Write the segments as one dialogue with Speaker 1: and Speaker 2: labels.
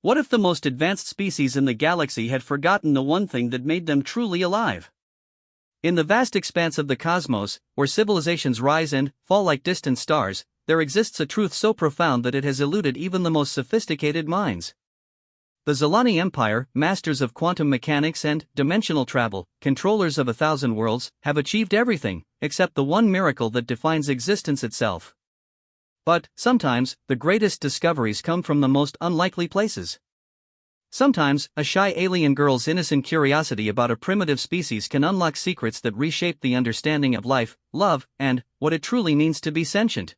Speaker 1: What if the most advanced species in the galaxy had forgotten the one thing that made them truly alive? In the vast expanse of the cosmos, where civilizations rise and fall like distant stars, there exists a truth so profound that it has eluded even the most sophisticated minds. The Zilani Empire, masters of quantum mechanics and dimensional travel, controllers of 1,000 worlds, have achieved everything, except the one miracle that defines existence itself. But, sometimes, the greatest discoveries come from the most unlikely places. Sometimes, a shy alien girl's innocent curiosity about a primitive species can unlock secrets that reshape the understanding of life, love, and what it truly means to be sentient.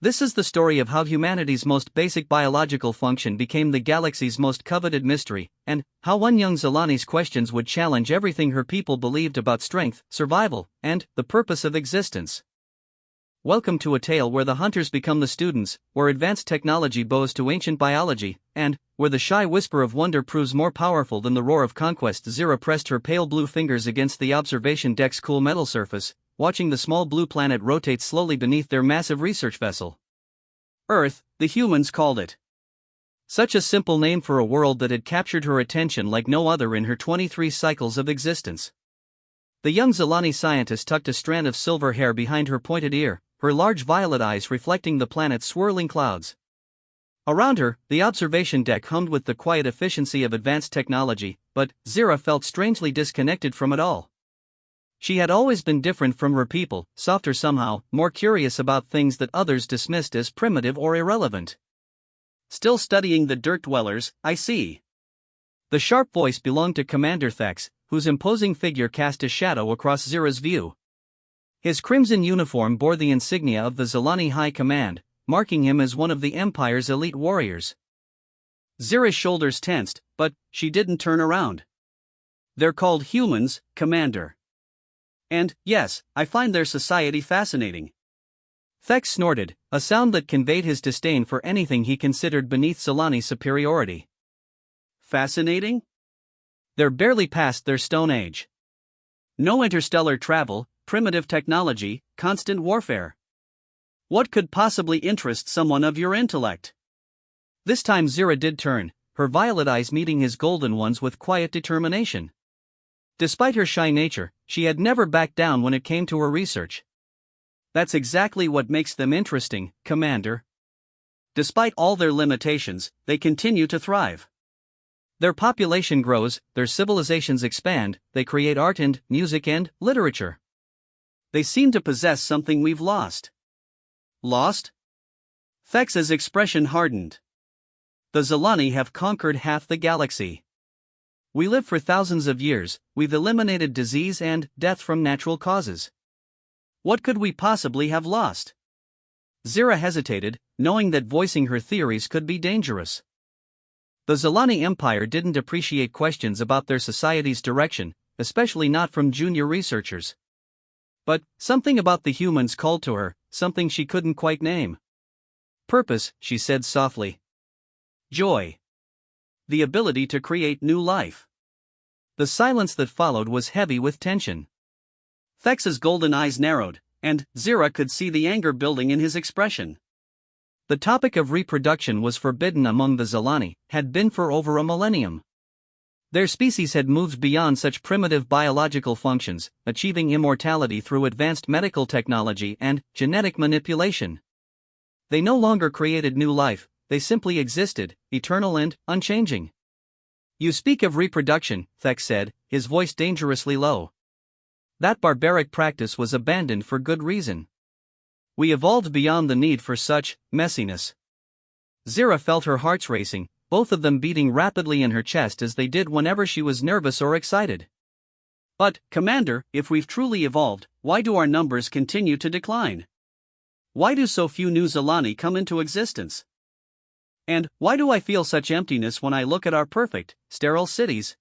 Speaker 1: This is the story of how humanity's most basic biological function became the galaxy's most coveted mystery, and how one young Zilani's questions would challenge everything her people believed about strength, survival, and the purpose of existence. Welcome to a tale where the hunters become the students, where advanced technology bows to ancient biology, and where the shy whisper of wonder proves more powerful than the roar of conquest. Zira pressed her pale blue fingers against the observation deck's cool metal surface, watching the small blue planet rotate slowly beneath their massive research vessel. Earth, the humans called it. Such a simple name for a world that had captured her attention like no other in her 23 cycles of existence. The young Zilani scientist tucked a strand of silver hair behind her pointed ear, her large violet eyes reflecting the planet's swirling clouds. Around her, the observation deck hummed with the quiet efficiency of advanced technology, but Zira felt strangely disconnected from it all. She had always been different from her people, softer somehow, more curious about things that others dismissed as primitive or irrelevant. Still studying the dirt dwellers, I see. The sharp voice belonged to Commander Thex, whose imposing figure cast a shadow across Zira's view. His crimson uniform bore the insignia of the Zilani High Command, marking him as one of the Empire's elite warriors. Zira's shoulders tensed, but she didn't turn around. They're called humans, Commander. And, yes, I find their society fascinating. Thex snorted, a sound that conveyed his disdain for anything he considered beneath Zilani's superiority. Fascinating? They're barely past their Stone Age. No interstellar travel, primitive technology, constant warfare. What could possibly interest someone of your intellect? This time Zira did turn, her violet eyes meeting his golden ones with quiet determination. Despite her shy nature, she had never backed down when it came to her research. That's exactly what makes them interesting, Commander. Despite all their limitations, they continue to thrive. Their population grows, their civilizations expand, they create art and music and literature. They seem to possess something we've lost. Lost? Thex's expression hardened. The Zilani have conquered half the galaxy. We live for thousands of years, we've eliminated disease and death from natural causes. What could we possibly have lost? Zira hesitated, knowing that voicing her theories could be dangerous. The Zilani Empire didn't appreciate questions about their society's direction, especially not from junior researchers. But something about the humans called to her, something she couldn't quite name. Purpose, she said softly. Joy. The ability to create new life. The silence that followed was heavy with tension. Thex's golden eyes narrowed, and Zira could see the anger building in his expression. The topic of reproduction was forbidden among the Zilani, had been for over a millennium. Their species had moved beyond such primitive biological functions, achieving immortality through advanced medical technology and genetic manipulation. They no longer created new life, they simply existed, eternal and unchanging. You speak of reproduction, Thex said, his voice dangerously low. That barbaric practice was abandoned for good reason. We evolved beyond the need for such messiness. Zira felt her hearts racing, both of them beating rapidly in her chest as they did whenever she was nervous or excited. But, Commander, if we've truly evolved, why do our numbers continue to decline? Why do so few new Zilani come into existence? And why do I feel such emptiness when I look at our perfect, sterile cities?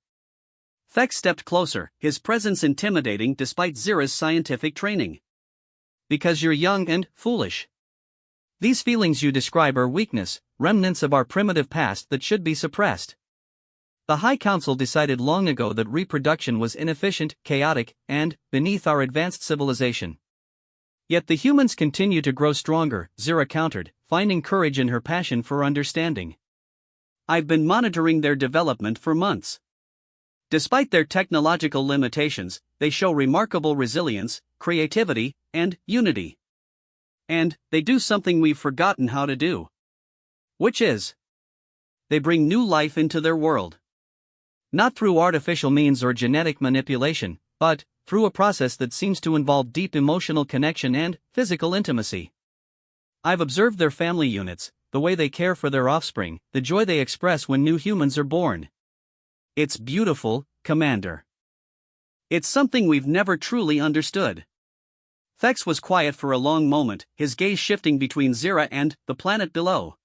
Speaker 1: Thex stepped closer, his presence intimidating despite Zira's scientific training. Because you're young and foolish. These feelings you describe are weakness, remnants of our primitive past that should be suppressed. The High Council decided long ago that reproduction was inefficient, chaotic, and beneath our advanced civilization. Yet the humans continue to grow stronger, Zira countered, finding courage in her passion for understanding. I've been monitoring their development for months. Despite their technological limitations, they show remarkable resilience, creativity, and unity. And they do something we've forgotten how to do. Which is, they bring new life into their world. Not through artificial means or genetic manipulation, but through a process that seems to involve deep emotional connection and physical intimacy. I've observed their family units, the way they care for their offspring, the joy they express when new humans are born. It's beautiful, Commander. It's something we've never truly understood. Thex was quiet for a long moment, his gaze shifting between Zira and the planet below.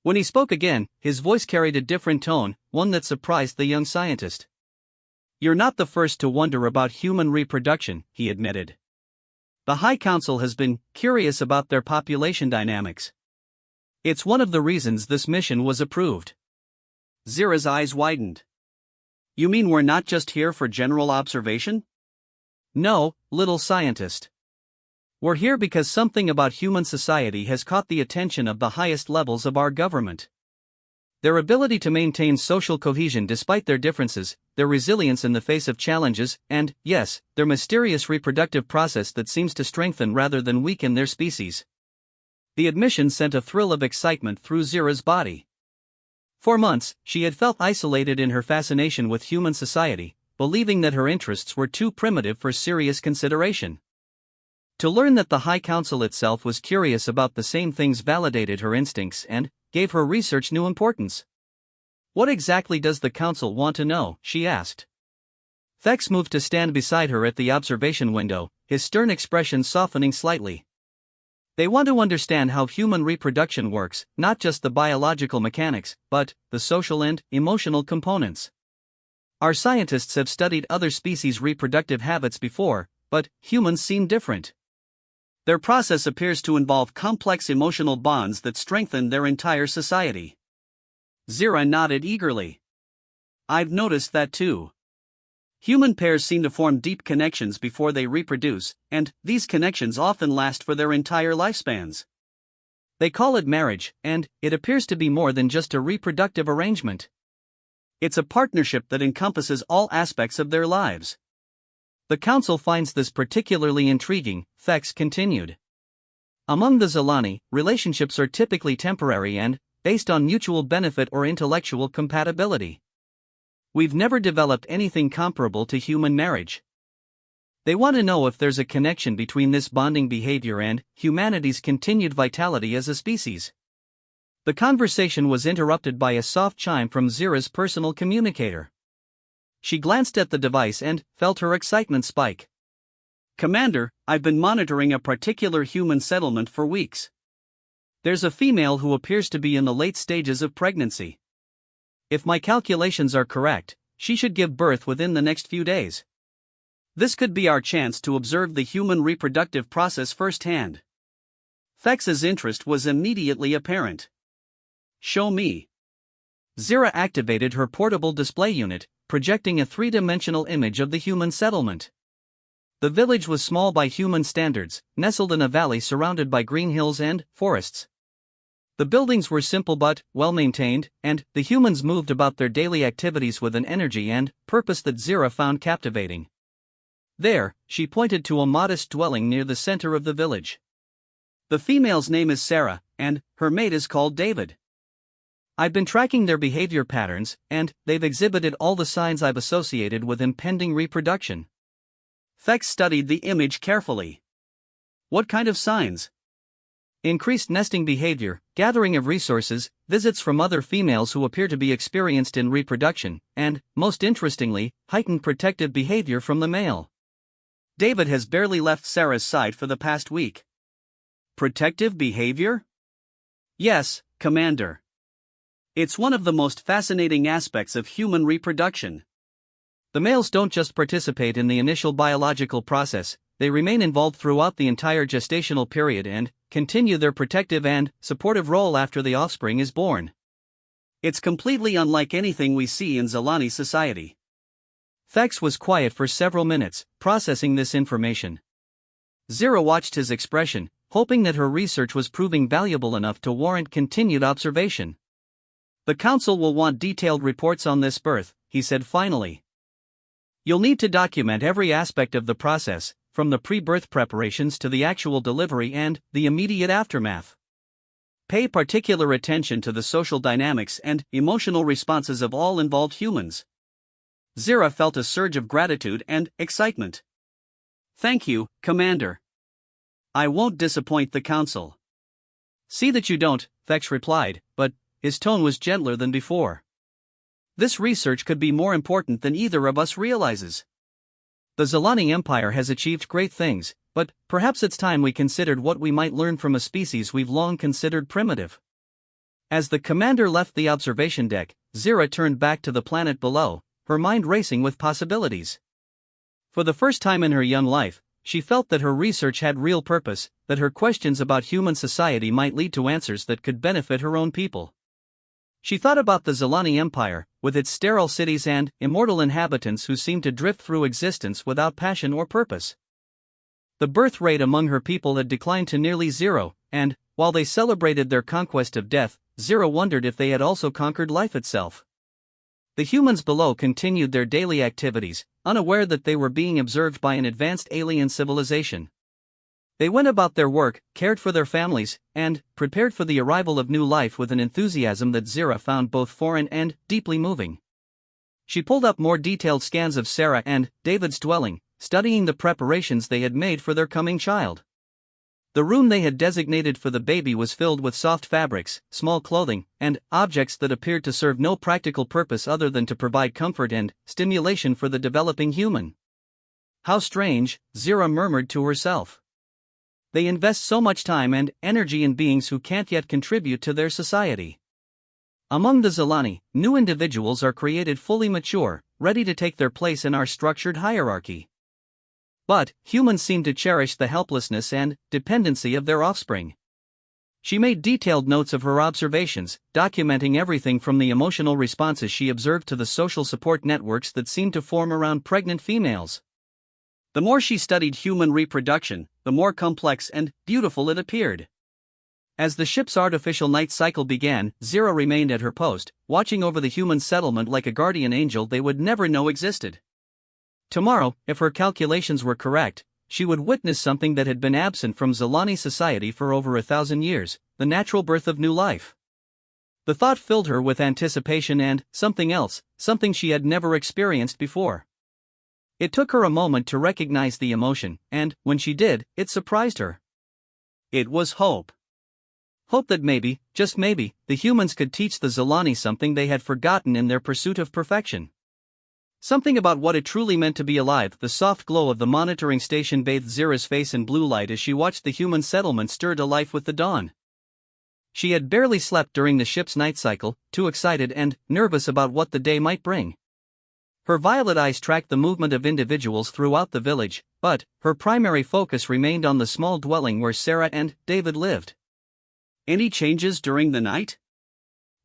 Speaker 1: When he spoke again, his voice carried a different tone, one that surprised the young scientist. "You're not the first to wonder about human reproduction," he admitted. "The High Council has been curious about their population dynamics. It's one of the reasons this mission was approved." Zira's eyes widened. "You mean we're not just here for general observation?" "No, little scientist. We're here because something about human society has caught the attention of the highest levels of our government. Their ability to maintain social cohesion despite their differences, their resilience in the face of challenges, and, yes, their mysterious reproductive process that seems to strengthen rather than weaken their species." The admission sent a thrill of excitement through Zira's body. For months, she had felt isolated in her fascination with human society, believing that her interests were too primitive for serious consideration. To learn that the High Council itself was curious about the same things validated her instincts and gave her research new importance. "What exactly does the Council want to know?" she asked. Thex moved to stand beside her at the observation window, his stern expression softening slightly. "They want to understand how human reproduction works, not just the biological mechanics, but the social and emotional components. Our scientists have studied other species' reproductive habits before, but humans seem different. Their process appears to involve complex emotional bonds that strengthen their entire society." Zira nodded eagerly. "I've noticed that too. Human pairs seem to form deep connections before they reproduce, and these connections often last for their entire lifespans. They call it marriage, and it appears to be more than just a reproductive arrangement. It's a partnership that encompasses all aspects of their lives." "The Council finds this particularly intriguing," Thex continued. "Among the Zilani, relationships are typically temporary and based on mutual benefit or intellectual compatibility. We've never developed anything comparable to human marriage. They want to know if there's a connection between this bonding behavior and humanity's continued vitality as a species." The conversation was interrupted by a soft chime from Zira's personal communicator. She glanced at the device and felt her excitement spike. "Commander, I've been monitoring a particular human settlement for weeks. There's a female who appears to be in the late stages of pregnancy. If my calculations are correct, she should give birth within the next few days. This could be our chance to observe the human reproductive process firsthand." Thex's interest was immediately apparent. "Show me." Zira activated her portable display unit, projecting a three-dimensional image of the human settlement. The village was small by human standards, nestled in a valley surrounded by green hills and forests. The buildings were simple but well-maintained, and the humans moved about their daily activities with an energy and purpose that Zira found captivating. There, she pointed to a modest dwelling near the center of the village. "The female's name is Sarah, and her mate is called David. I've been tracking their behavior patterns, and they've exhibited all the signs I've associated with impending reproduction." Thex studied the image carefully. "What kind of signs?" "Increased nesting behavior, gathering of resources, visits from other females who appear to be experienced in reproduction, and, most interestingly, heightened protective behavior from the male. David has barely left Sarah's side for the past week." "Protective behavior?" "Yes, Commander. It's one of the most fascinating aspects of human reproduction. The males don't just participate in the initial biological process, they remain involved throughout the entire gestational period and continue their protective and supportive role after the offspring is born. It's completely unlike anything we see in Zilani society." Thex was quiet for several minutes, processing this information. Zira watched his expression, hoping that her research was proving valuable enough to warrant continued observation. The council will want detailed reports on this birth, he said finally. You'll need to document every aspect of the process, from the pre-birth preparations to the actual delivery and the immediate aftermath. Pay particular attention to the social dynamics and emotional responses of all involved humans. Zira felt a surge of gratitude and excitement. Thank you, Commander. I won't disappoint the council. See that you don't, Thex replied, but his tone was gentler than before. This research could be more important than either of us realizes. The Zilani Empire has achieved great things, but perhaps it's time we considered what we might learn from a species we've long considered primitive. As the commander left the observation deck, Zira turned back to the planet below, her mind racing with possibilities. For the first time in her young life, she felt that her research had real purpose, that her questions about human society might lead to answers that could benefit her own people. She thought about the Zilani Empire, with its sterile cities and immortal inhabitants who seemed to drift through existence without passion or purpose. The birth rate among her people had declined to nearly zero, and, while they celebrated their conquest of death, Zira wondered if they had also conquered life itself. The humans below continued their daily activities, unaware that they were being observed by an advanced alien civilization. They went about their work, cared for their families, and prepared for the arrival of new life with an enthusiasm that Zira found both foreign and deeply moving. She pulled up more detailed scans of Sarah and David's dwelling, studying the preparations they had made for their coming child. The room they had designated for the baby was filled with soft fabrics, small clothing, and objects that appeared to serve no practical purpose other than to provide comfort and stimulation for the developing human. How strange, Zira murmured to herself. They invest so much time and energy in beings who can't yet contribute to their society. Among the Zilani, new individuals are created fully mature, ready to take their place in our structured hierarchy. But humans seem to cherish the helplessness and dependency of their offspring. She made detailed notes of her observations, documenting everything from the emotional responses she observed to the social support networks that seemed to form around pregnant females. The more she studied human reproduction, the more complex and beautiful it appeared. As the ship's artificial night cycle began, Zira remained at her post, watching over the human settlement like a guardian angel they would never know existed. Tomorrow, if her calculations were correct, she would witness something that had been absent from Zilani society for over 1,000 years, the natural birth of new life. The thought filled her with anticipation and something else, something she had never experienced before. It took her a moment to recognize the emotion, and, when she did, it surprised her. It was hope. Hope that maybe, just maybe, the humans could teach the Zilani something they had forgotten in their pursuit of perfection. Something about what it truly meant to be alive. The soft glow of the monitoring station bathed Zira's face in blue light as she watched the human settlement stir to life with the dawn. She had barely slept during the ship's night cycle, too excited and nervous about what the day might bring. Her violet eyes tracked the movement of individuals throughout the village, but her primary focus remained on the small dwelling where Sarah and David lived. Any changes during the night?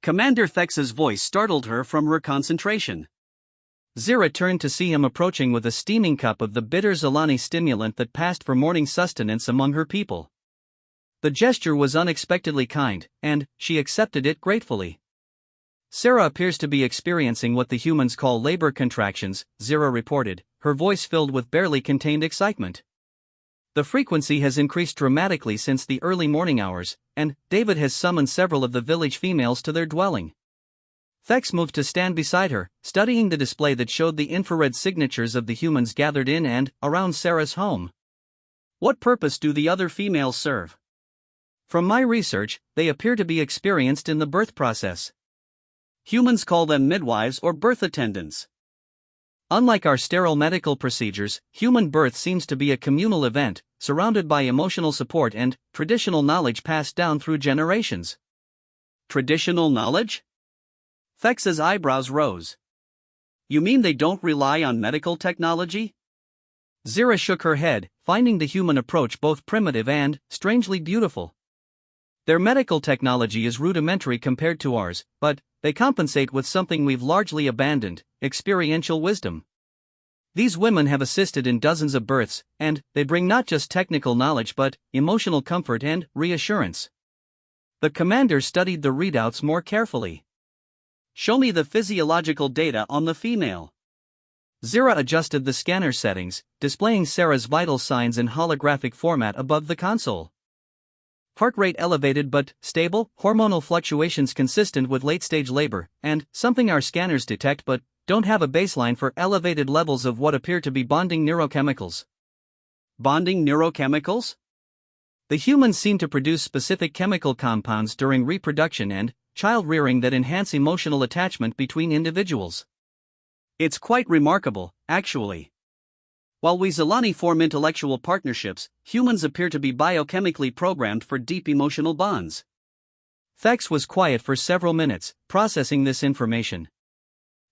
Speaker 1: Commander Thex's voice startled her from her concentration. Zira turned to see him approaching with a steaming cup of the bitter Zilani stimulant that passed for morning sustenance among her people. The gesture was unexpectedly kind, and she accepted it gratefully. Sarah appears to be experiencing what the humans call labor contractions, Zira reported, her voice filled with barely contained excitement. The frequency has increased dramatically since the early morning hours, and David has summoned several of the village females to their dwelling. Thex moved to stand beside her, studying the display that showed the infrared signatures of the humans gathered in and around Sarah's home. What purpose do the other females serve? From my research, they appear to be experienced in the birth process. Humans call them midwives or birth attendants. Unlike our sterile medical procedures, human birth seems to be a communal event, surrounded by emotional support and traditional knowledge passed down through generations. Traditional knowledge? Thex's eyebrows rose. You mean they don't rely on medical technology? Zira shook her head, finding the human approach both primitive and strangely beautiful. Their medical technology is rudimentary compared to ours, but they compensate with something we've largely abandoned: experiential wisdom. These women have assisted in dozens of births, and they bring not just technical knowledge but emotional comfort and reassurance. The commander studied the readouts more carefully. show me the physiological data on the female. Zira adjusted the scanner settings, displaying Sarah's vital signs in holographic format above the console. Heart rate elevated but stable, hormonal fluctuations consistent with late-stage labor, and something our scanners detect but don't have a baseline for elevated levels of what appear to be bonding neurochemicals. Bonding neurochemicals? The humans seem to produce specific chemical compounds during reproduction and child-rearing that enhance emotional attachment between individuals. It's quite remarkable, actually. While we Zilani form intellectual partnerships, humans appear to be biochemically programmed for deep emotional bonds. Thex was quiet for several minutes, processing this information.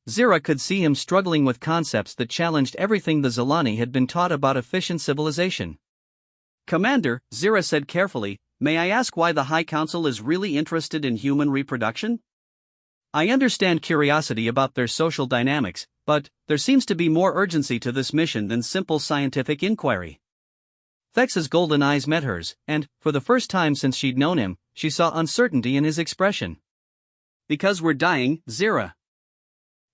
Speaker 1: Zira could see him struggling with concepts that challenged everything the Zilani had been taught about efficient civilization. Commander, Zira said carefully, may I ask why the High Council is really interested in human reproduction? I understand curiosity about their social dynamics, but there seems to be more urgency to this mission than simple scientific inquiry. Thex's golden eyes met hers, and, for the first time since she'd known him, she saw uncertainty in his expression. Because we're dying, Zira.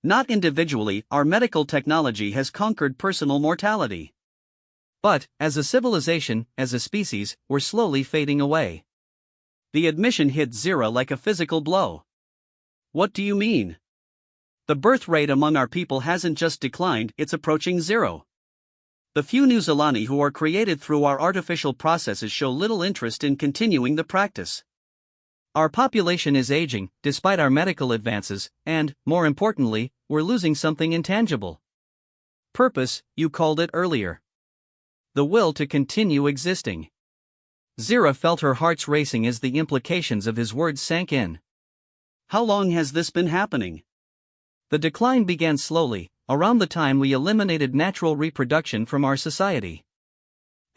Speaker 1: Not individually, our medical technology has conquered personal mortality. But, as a civilization, as a species, we're slowly fading away. The admission hit Zira like a physical blow. What do you mean? The birth rate among our people hasn't just declined, it's approaching zero. The few new Zilani who are created through our artificial processes show little interest in continuing the practice. Our population is aging, despite our medical advances, and, more importantly, we're losing something intangible. Purpose, you called it earlier. The will to continue existing. Zira felt her heart's racing as the implications of his words sank in. How long has this been happening? The decline began slowly, around the time we eliminated natural reproduction from our society.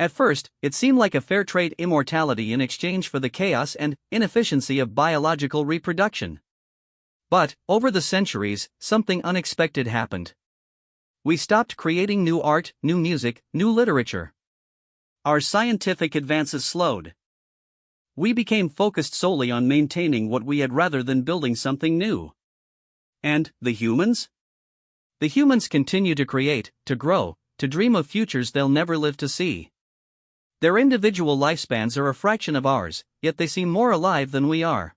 Speaker 1: At first, it seemed like a fair trade immortality in exchange for the chaos and inefficiency of biological reproduction. But, over the centuries, something unexpected happened. We stopped creating new art, new music, new literature. Our scientific advances slowed. We became focused solely on maintaining what we had rather than building something new. And the humans? The humans continue to create, to grow, to dream of futures they'll never live to see. Their individual lifespans are a fraction of ours, yet they seem more alive than we are.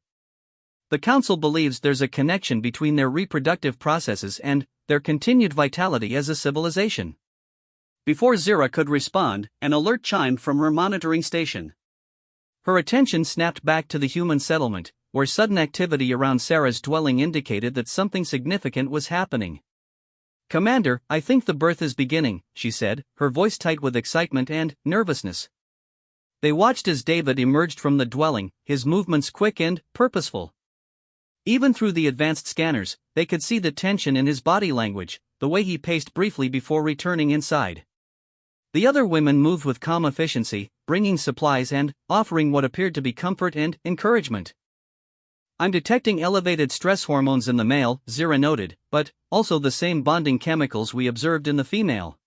Speaker 1: The Council believes there's a connection between their reproductive processes and their continued vitality as a civilization. Before Zira could respond, an alert chimed from her monitoring station. Her attention snapped back to the human settlement, where sudden activity around Sarah's dwelling indicated that something significant was happening. Commander, I think the birth is beginning, she said, her voice tight with excitement and nervousness. They watched as David emerged from the dwelling, his movements quick and purposeful. Even through the advanced scanners, they could see the tension in his body language, the way he paced briefly before returning inside. The other women moved with calm efficiency, bringing supplies and offering what appeared to be comfort and encouragement. I'm detecting elevated stress hormones in the male, Zira noted, but also the same bonding chemicals we observed in the female.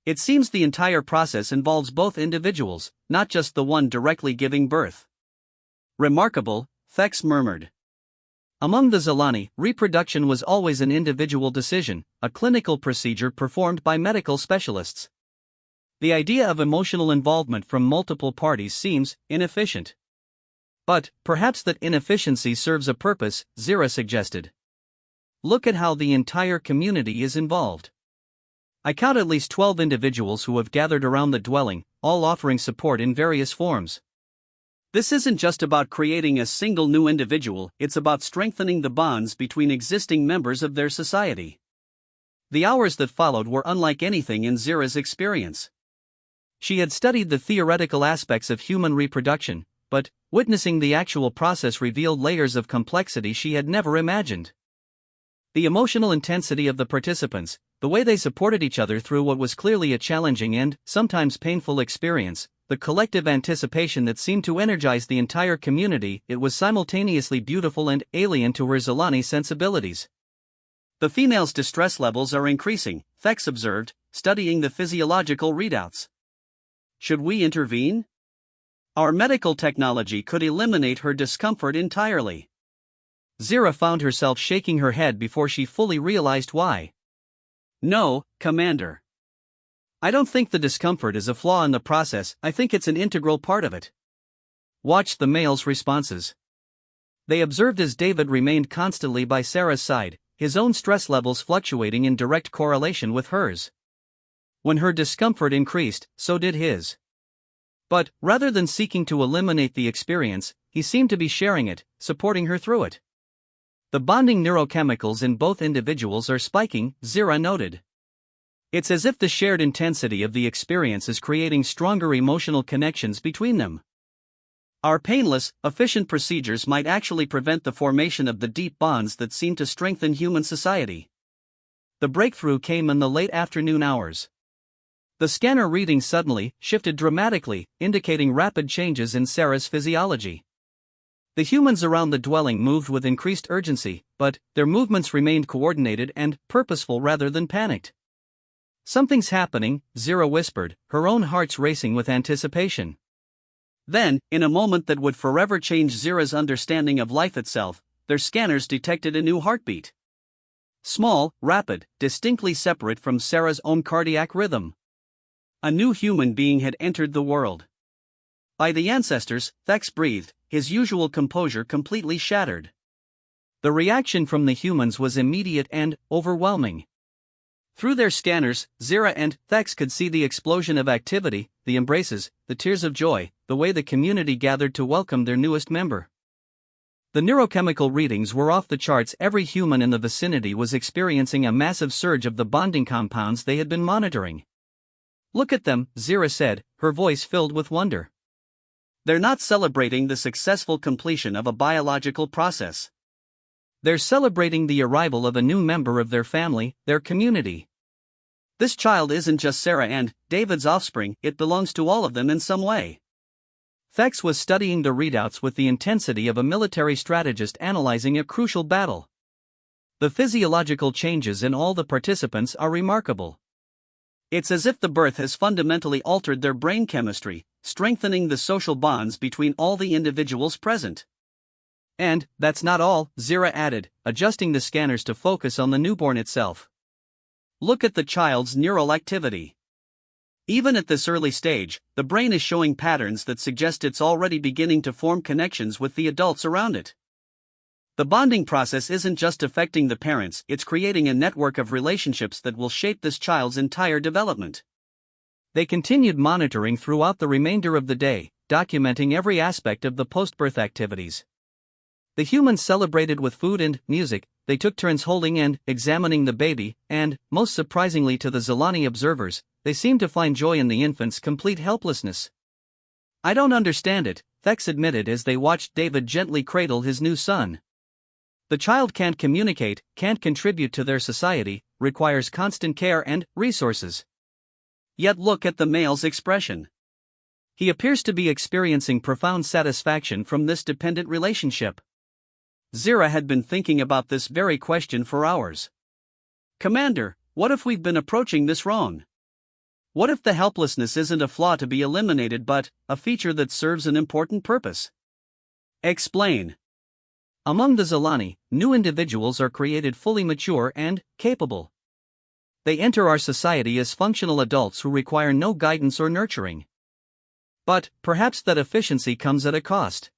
Speaker 1: It seems the entire process involves both individuals, not just the one directly giving birth. Remarkable, Thex murmured. Among the Zilani, reproduction was always an individual decision, a clinical procedure performed by medical specialists. The idea of emotional involvement from multiple parties seems inefficient. But, perhaps that inefficiency serves a purpose, Zira suggested. Look at how the entire community is involved. I count at least 12 individuals who have gathered around the dwelling, all offering support in various forms. This isn't just about creating a single new individual, it's about strengthening the bonds between existing members of their society. The hours that followed were unlike anything in Zira's experience. She had studied the theoretical aspects of human reproduction, but witnessing the actual process revealed layers of complexity she had never imagined. The emotional intensity of the participants, the way they supported each other through what was clearly a challenging and sometimes painful experience, the collective anticipation that seemed to energize the entire community, it was simultaneously beautiful and alien to her Zilani sensibilities. The female's distress levels are increasing, Thex observed, studying the physiological readouts. Should we intervene? Our medical technology could eliminate her discomfort entirely. Zira found herself shaking her head before she fully realized why. No, Commander. I don't think the discomfort is a flaw in the process, I think it's an integral part of it. Watch the male's responses. They observed as David remained constantly by Sarah's side, his own stress levels fluctuating in direct correlation with hers. When her discomfort increased, so did his. But, rather than seeking to eliminate the experience, he seemed to be sharing it, supporting her through it. The bonding neurochemicals in both individuals are spiking, Zira noted. It's as if the shared intensity of the experience is creating stronger emotional connections between them. Our painless, efficient procedures might actually prevent the formation of the deep bonds that seem to strengthen human society. The breakthrough came in the late afternoon hours. The scanner reading suddenly shifted dramatically, indicating rapid changes in Sarah's physiology. The humans around the dwelling moved with increased urgency, but their movements remained coordinated and purposeful rather than panicked. Something's happening, Zira whispered, her own heart's racing with anticipation. Then, in a moment that would forever change Zira's understanding of life itself, their scanners detected a new heartbeat. Small, rapid, distinctly separate from Sarah's own cardiac rhythm. A new human being had entered the world. By the ancestors, Thex breathed, his usual composure completely shattered. The reaction from the humans was immediate and overwhelming. Through their scanners, Zira and Thex could see the explosion of activity, the embraces, the tears of joy, the way the community gathered to welcome their newest member. The neurochemical readings were off the charts. Every human in the vicinity was experiencing a massive surge of the bonding compounds they had been monitoring. Look at them, Zira said, her voice filled with wonder. They're not celebrating the successful completion of a biological process. They're celebrating the arrival of a new member of their family, their community. This child isn't just Sarah and David's offspring, it belongs to all of them in some way. Thex was studying the readouts with the intensity of a military strategist analyzing a crucial battle. The physiological changes in all the participants are remarkable. It's as if the birth has fundamentally altered their brain chemistry, strengthening the social bonds between all the individuals present. And that's not all, Zira added, adjusting the scanners to focus on the newborn itself. Look at the child's neural activity. Even at this early stage, the brain is showing patterns that suggest it's already beginning to form connections with the adults around it. The bonding process isn't just affecting the parents, it's creating a network of relationships that will shape this child's entire development. They continued monitoring throughout the remainder of the day, documenting every aspect of the post-birth activities. The humans celebrated with food and music, they took turns holding and examining the baby, and, most surprisingly to the Zilani observers, they seemed to find joy in the infant's complete helplessness. I don't understand it, Thex admitted as they watched David gently cradle his new son. The child can't communicate, can't contribute to their society, requires constant care and resources. Yet look at the male's expression. He appears to be experiencing profound satisfaction from this dependent relationship. Zira had been thinking about this very question for hours. Commander, what if we've been approaching this wrong? What if the helplessness isn't a flaw to be eliminated but a feature that serves an important purpose? Explain. Among the Zilani, new individuals are created fully mature and capable. They enter our society as functional adults who require no guidance or nurturing. But perhaps that efficiency comes at a cost.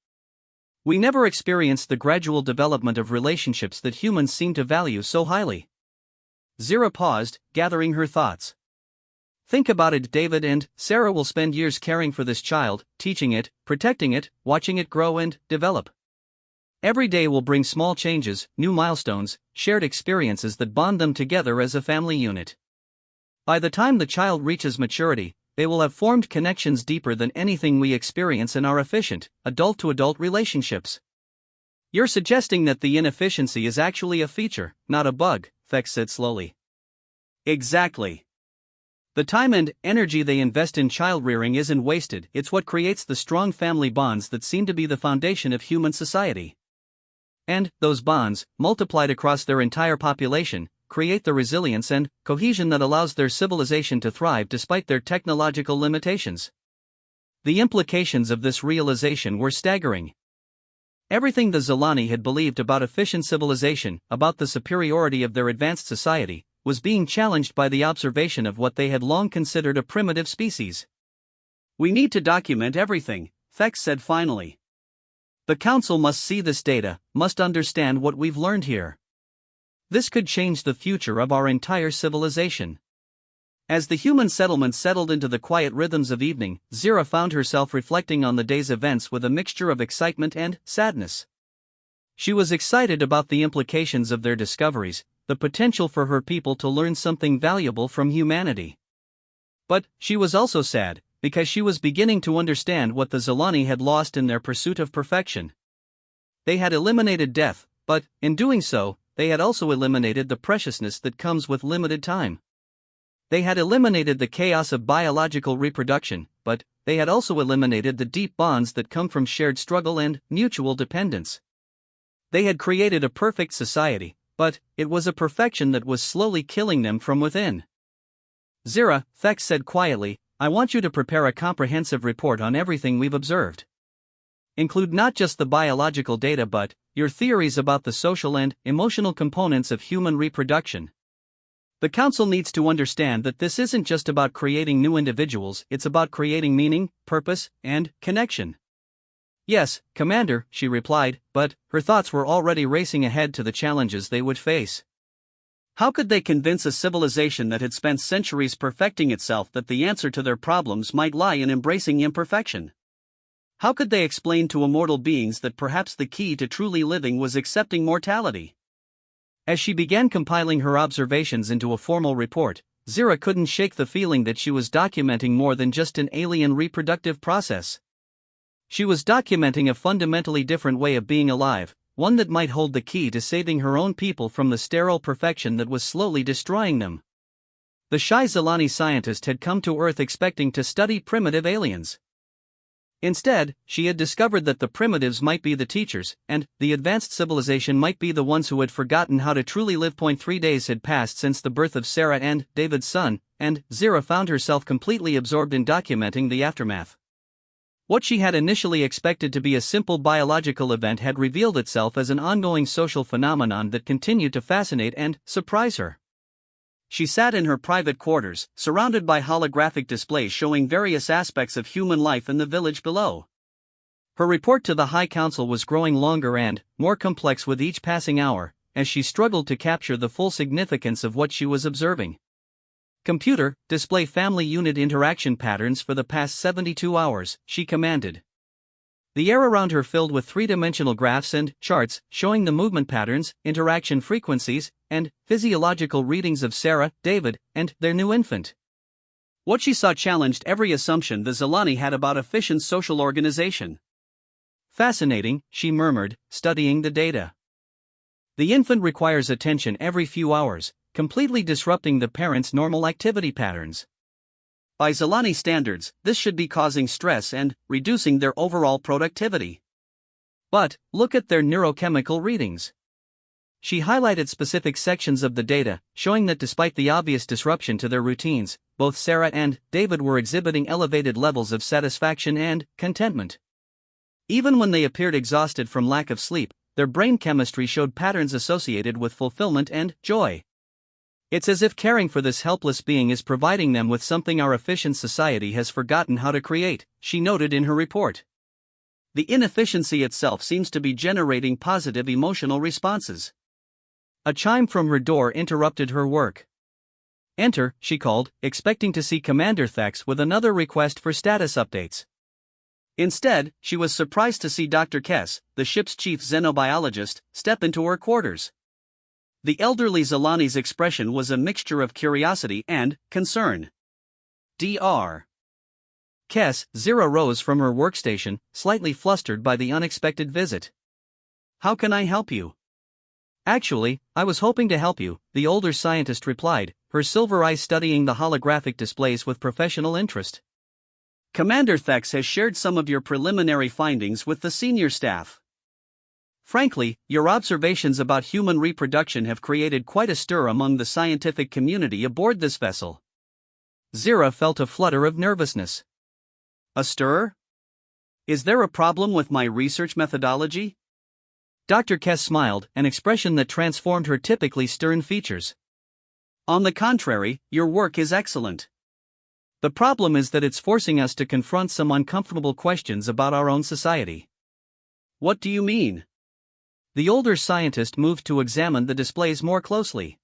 Speaker 1: We never experienced the gradual development of relationships that humans seem to value so highly. Zira paused, gathering her thoughts. Think about it, David and Sarah will spend years caring for this child, teaching it, protecting it, watching it grow and develop. Every day will bring small changes, new milestones, shared experiences that bond them together as a family unit. By the time the child reaches maturity, they will have formed connections deeper than anything we experience in our efficient, adult-to-adult relationships. You're suggesting that the inefficiency is actually a feature, not a bug, Thex said slowly. Exactly. The time and energy they invest in child-rearing isn't wasted, it's what creates the strong family bonds that seem to be the foundation of human society. And, those bonds, multiplied across their entire population, create the resilience and cohesion that allows their civilization to thrive despite their technological limitations. The implications of this realization were staggering. Everything the Zilani had believed about efficient civilization, about the superiority of their advanced society, was being challenged by the observation of what they had long considered a primitive species. "We need to document everything," Thex said finally. "The Council must see this data, must understand what we've learned here. This could change the future of our entire civilization." As the human settlement settled into the quiet rhythms of evening, Zira found herself reflecting on the day's events with a mixture of excitement and sadness. She was excited about the implications of their discoveries, the potential for her people to learn something valuable from humanity. But she was also sad, because she was beginning to understand what the Zilani had lost in their pursuit of perfection. They had eliminated death, but, in doing so, they had also eliminated the preciousness that comes with limited time. They had eliminated the chaos of biological reproduction, but they had also eliminated the deep bonds that come from shared struggle and mutual dependence. They had created a perfect society, but it was a perfection that was slowly killing them from within. "Zira," Thex said quietly, "I want you to prepare a comprehensive report on everything we've observed. Include not just the biological data but your theories about the social and emotional components of human reproduction. The Council needs to understand that this isn't just about creating new individuals, it's about creating meaning, purpose, and connection." "Yes, Commander," she replied, but her thoughts were already racing ahead to the challenges they would face. How could they convince a civilization that had spent centuries perfecting itself that the answer to their problems might lie in embracing imperfection? How could they explain to immortal beings that perhaps the key to truly living was accepting mortality? As she began compiling her observations into a formal report, Zira couldn't shake the feeling that she was documenting more than just an alien reproductive process. She was documenting a fundamentally different way of being alive, one that might hold the key to saving her own people from the sterile perfection that was slowly destroying them. The shy Zilani scientist had come to Earth expecting to study primitive aliens. Instead, she had discovered that the primitives might be the teachers, and the advanced civilization might be the ones who had forgotten how to truly live. 3 days had passed since the birth of Sarah and David's son, and Zira found herself completely absorbed in documenting the aftermath. What she had initially expected to be a simple biological event had revealed itself as an ongoing social phenomenon that continued to fascinate and surprise her. She sat in her private quarters, surrounded by holographic displays showing various aspects of human life in the village below. Her report to the High Council was growing longer and more complex with each passing hour, as she struggled to capture the full significance of what she was observing. "Computer, display family unit interaction patterns for the past 72 hours, she commanded. The air around her filled with three-dimensional graphs and charts showing the movement patterns, interaction frequencies, and physiological readings of Sarah, David, and their new infant. What she saw challenged every assumption the Zilani had about efficient social organization. "Fascinating," she murmured, studying the data. "The infant requires attention every few hours, completely disrupting the parents' normal activity patterns. By Zilani standards, this should be causing stress and reducing their overall productivity. But look at their neurochemical readings." She highlighted specific sections of the data, showing that despite the obvious disruption to their routines, both Sarah and David were exhibiting elevated levels of satisfaction and contentment. Even when they appeared exhausted from lack of sleep, their brain chemistry showed patterns associated with fulfillment and joy. "It's as if caring for this helpless being is providing them with something our efficient society has forgotten how to create," she noted in her report. "The inefficiency itself seems to be generating positive emotional responses." A chime from her door interrupted her work. "Enter," she called, expecting to see Commander Thex with another request for status updates. Instead, she was surprised to see Dr. Kess, the ship's chief xenobiologist, step into her quarters. The elderly Zilani's expression was a mixture of curiosity and concern. "Dr. Kess." Zira rose from her workstation, slightly flustered by the unexpected visit. "How can I help you?" "Actually, I was hoping to help you," the older scientist replied, her silver eyes studying the holographic displays with professional interest. "Commander Thex has shared some of your preliminary findings with the senior staff. Frankly, your observations about human reproduction have created quite a stir among the scientific community aboard this vessel." Zira felt a flutter of nervousness. "A stir? Is there a problem with my research methodology?" Dr. Kess smiled, an expression that transformed her typically stern features. On the contrary, your work is excellent. The problem is that it's forcing us to confront some uncomfortable questions about our own society. What do you mean? The older scientist moved to examine the displays more closely.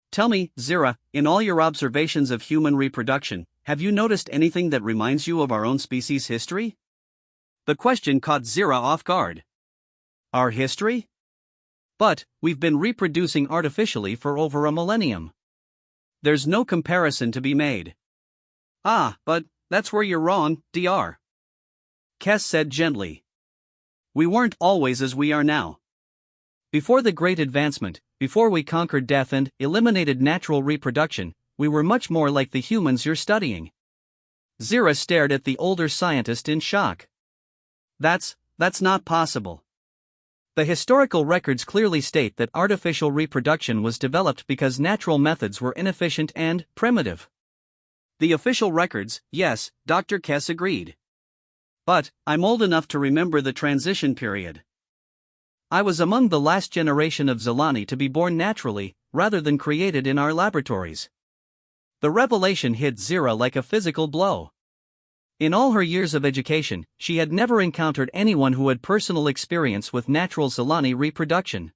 Speaker 1: Tell me, Zira, in all your observations of human reproduction, have you noticed anything that reminds you of our own species' history? The question caught Zira off guard. Our history? But, we've been reproducing artificially for over a millennium. There's no comparison to be made. Ah, but that's where you're wrong, Dr. Kess said gently. We weren't always as we are now. Before the Great Advancement, before we conquered death and eliminated natural reproduction, we were much more like the humans you're studying. Zira stared at the older scientist in shock. That's not possible. The historical records clearly state that artificial reproduction was developed because natural methods were inefficient and primitive. The official records, yes, Dr. Kess agreed. But, I'm old enough to remember the transition period. I was among the last generation of Zelani to be born naturally, rather than created in our laboratories. The revelation hit Zira like a physical blow. In all her years of education, she had never encountered anyone who had personal experience with natural Zelani reproduction.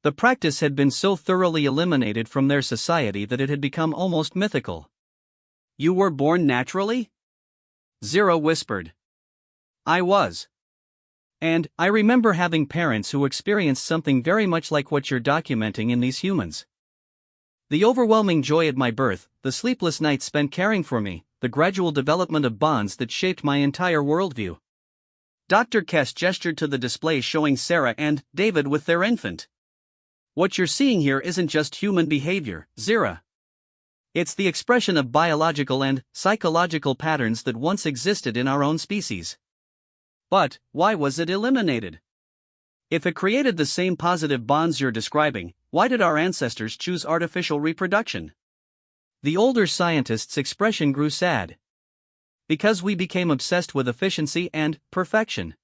Speaker 1: The practice had been so thoroughly eliminated from their society that it had become almost mythical. You were born naturally? Zira whispered. I was. And I remember having parents who experienced something very much like what you're documenting in these humans. The overwhelming joy at my birth, the sleepless nights spent caring for me, the gradual development of bonds that shaped my entire worldview. Dr. Kess gestured to the display showing Sarah and David with their infant. What you're seeing here isn't just human behavior, Zira. It's the expression of biological and psychological patterns that once existed in our own species. But, why was it eliminated? If it created the same positive bonds you're describing, why did our ancestors choose artificial reproduction? The older scientist's expression grew sad. Because we became obsessed with efficiency and perfection.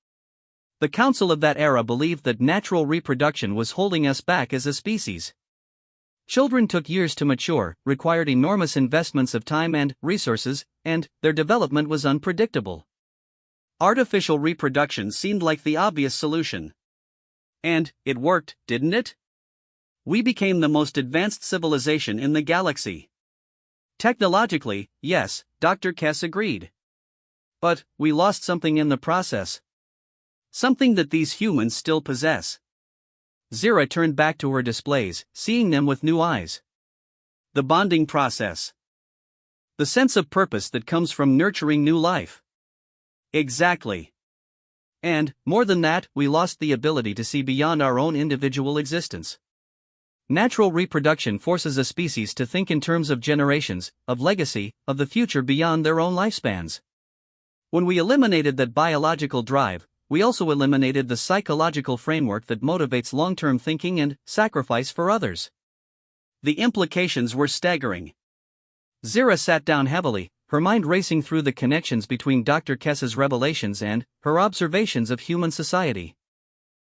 Speaker 1: The council of that era believed that natural reproduction was holding us back as a species. Children took years to mature, required enormous investments of time and resources, and their development was unpredictable. Artificial reproduction seemed like the obvious solution. And it worked, didn't it? We became the most advanced civilization in the galaxy. Technologically, yes, Dr. Kess agreed. But we lost something in the process. Something that these humans still possess. Zira turned back to her displays, seeing them with new eyes. The bonding process. The sense of purpose that comes from nurturing new life. Exactly. And, more than that, we lost the ability to see beyond our own individual existence. Natural reproduction forces a species to think in terms of generations, of legacy, of the future beyond their own lifespans. When we eliminated that biological drive, we also eliminated the psychological framework that motivates long-term thinking and sacrifice for others. The implications were staggering. Zira sat down heavily, her mind racing through the connections between Dr. Kess's revelations and her observations of human society.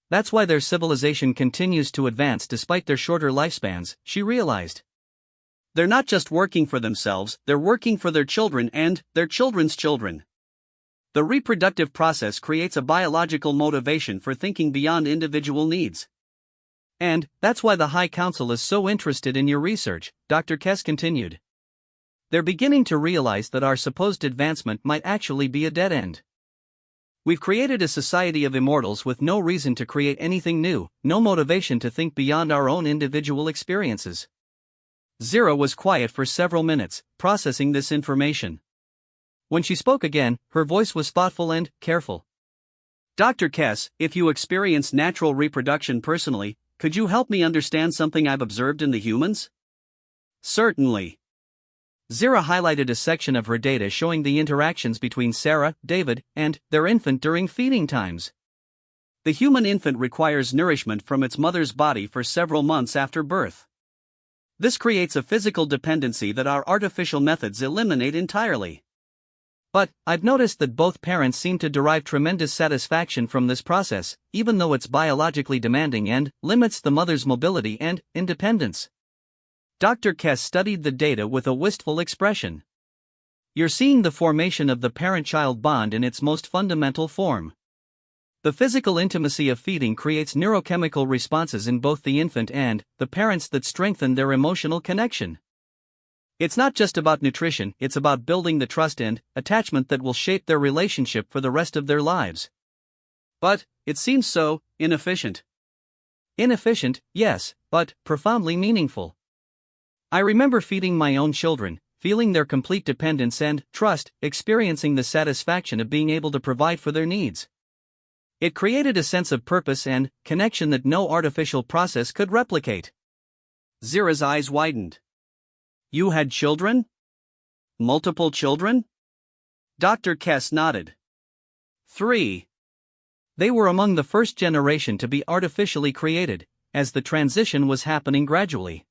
Speaker 1: That's why their civilization continues to advance despite their shorter lifespans, she realized. They're not just working for themselves, they're working for their children and their children's children. The reproductive process creates a biological motivation for thinking beyond individual needs. And that's why the High Council is so interested in your research, Dr. Kess continued. They're beginning to realize that our supposed advancement might actually be a dead end. We've created a society of immortals with no reason to create anything new, no motivation to think beyond our own individual experiences. Zira was quiet for several minutes, processing this information. When she spoke again, her voice was thoughtful and careful. Dr. Kess, if you experience natural reproduction personally, could you help me understand something I've observed in the humans? Certainly. Zira highlighted a section of her data showing the interactions between Sarah, David, and their infant during feeding times. The human infant requires nourishment from its mother's body for several months after birth. This creates a physical dependency that our artificial methods eliminate entirely. But I've noticed that both parents seem to derive tremendous satisfaction from this process, even though it's biologically demanding and limits the mother's mobility and independence. Dr. Kess studied the data with a wistful expression. You're seeing the formation of the parent-child bond in its most fundamental form. The physical intimacy of feeding creates neurochemical responses in both the infant and the parents that strengthen their emotional connection. It's not just about nutrition, it's about building the trust and attachment that will shape their relationship for the rest of their lives. But it seems so inefficient. Inefficient, yes, but profoundly meaningful. I remember feeding my own children, feeling their complete dependence and trust, experiencing the satisfaction of being able to provide for their needs. It created a sense of purpose and connection that no artificial process could replicate. Zira's eyes widened. You had children? Multiple children? Dr. Kess nodded. 3. They were among the first generation to be artificially created, as the transition was happening gradually.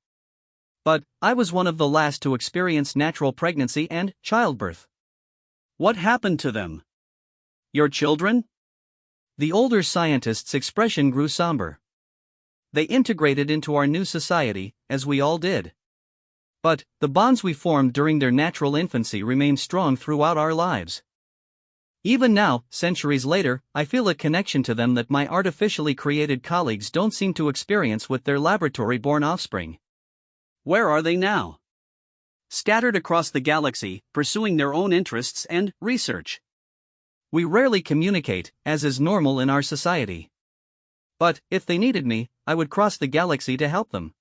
Speaker 1: But I was one of the last to experience natural pregnancy and childbirth. What happened to them? Your children? The older scientist's expression grew somber. They integrated into our new society, as we all did. But the bonds we formed during their natural infancy remain strong throughout our lives. Even now, centuries later, I feel a connection to them that my artificially created colleagues don't seem to experience with their laboratory-born offspring. Where are they now? Scattered across the galaxy, pursuing their own interests and research. We rarely communicate, as is normal in our society. But if they needed me, I would cross the galaxy to help them.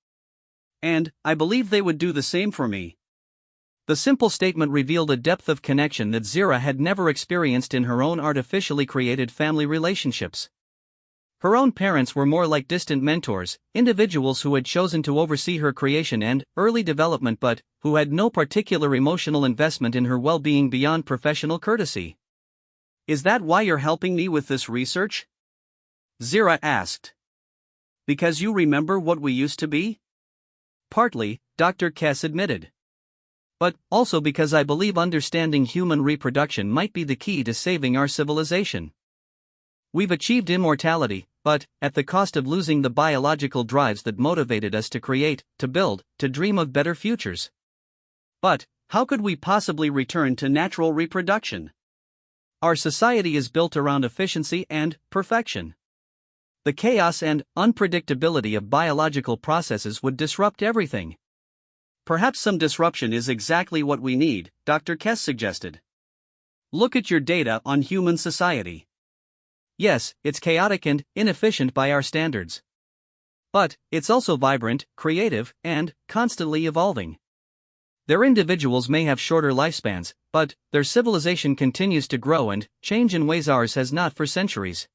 Speaker 1: And I believe they would do the same for me. The simple statement revealed a depth of connection that Zira had never experienced in her own artificially created family relationships. Her own parents were more like distant mentors, individuals who had chosen to oversee her creation and early development but who had no particular emotional investment in her well-being beyond professional courtesy. Is that why you're helping me with this research? Zira asked. Because you remember what we used to be? Partly, Dr. Kess admitted. But also because I believe understanding human reproduction might be the key to saving our civilization. We've achieved immortality, but at the cost of losing the biological drives that motivated us to create, to build, to dream of better futures. But how could we possibly return to natural reproduction? Our society is built around efficiency and perfection. The chaos and unpredictability of biological processes would disrupt everything. Perhaps some disruption is exactly what we need, Dr. Kess suggested. Look at your data on human society. Yes, it's chaotic and inefficient by our standards. But it's also vibrant, creative, and constantly evolving. Their individuals may have shorter lifespans, but their civilization continues to grow and change in ways ours has not for centuries.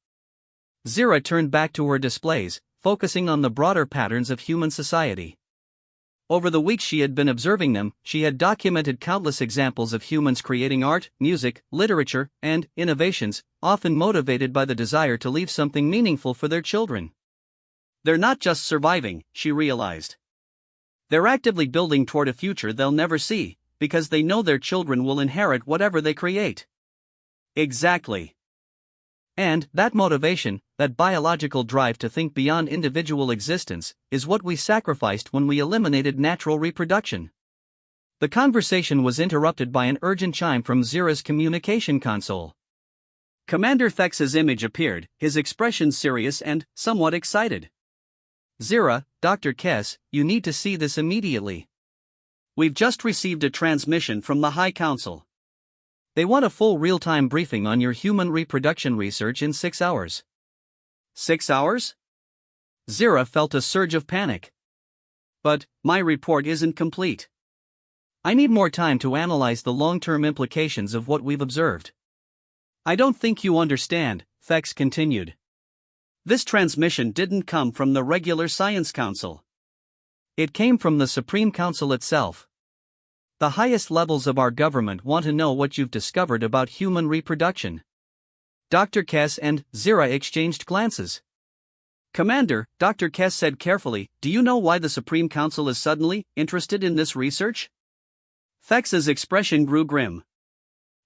Speaker 1: Zira turned back to her displays, focusing on the broader patterns of human society. Over the weeks she had been observing them, she had documented countless examples of humans creating art, music, literature, and innovations, often motivated by the desire to leave something meaningful for their children. They're not just surviving, she realized. They're actively building toward a future they'll never see, because they know their children will inherit whatever they create. Exactly. And that motivation, that biological drive to think beyond individual existence, is what we sacrificed when we eliminated natural reproduction. The conversation was interrupted by an urgent chime from Zira's communication console. Commander Thex's image appeared, his expression serious and somewhat excited. Zira, Dr. Kess, you need to see this immediately. We've just received a transmission from the High Council. They want a full real-time briefing on your human reproduction research in 6 hours. 6 hours? Zira felt a surge of panic. But my report isn't complete. I need more time to analyze the long-term implications of what we've observed. I don't think you understand, Thex continued. This transmission didn't come from the regular Science Council. It came from the Supreme Council itself. The highest levels of our government want to know what you've discovered about human reproduction. Dr. Kess and Zira exchanged glances. Commander, Dr. Kess said carefully, do you know why the Supreme Council is suddenly interested in this research? Thex's expression grew grim.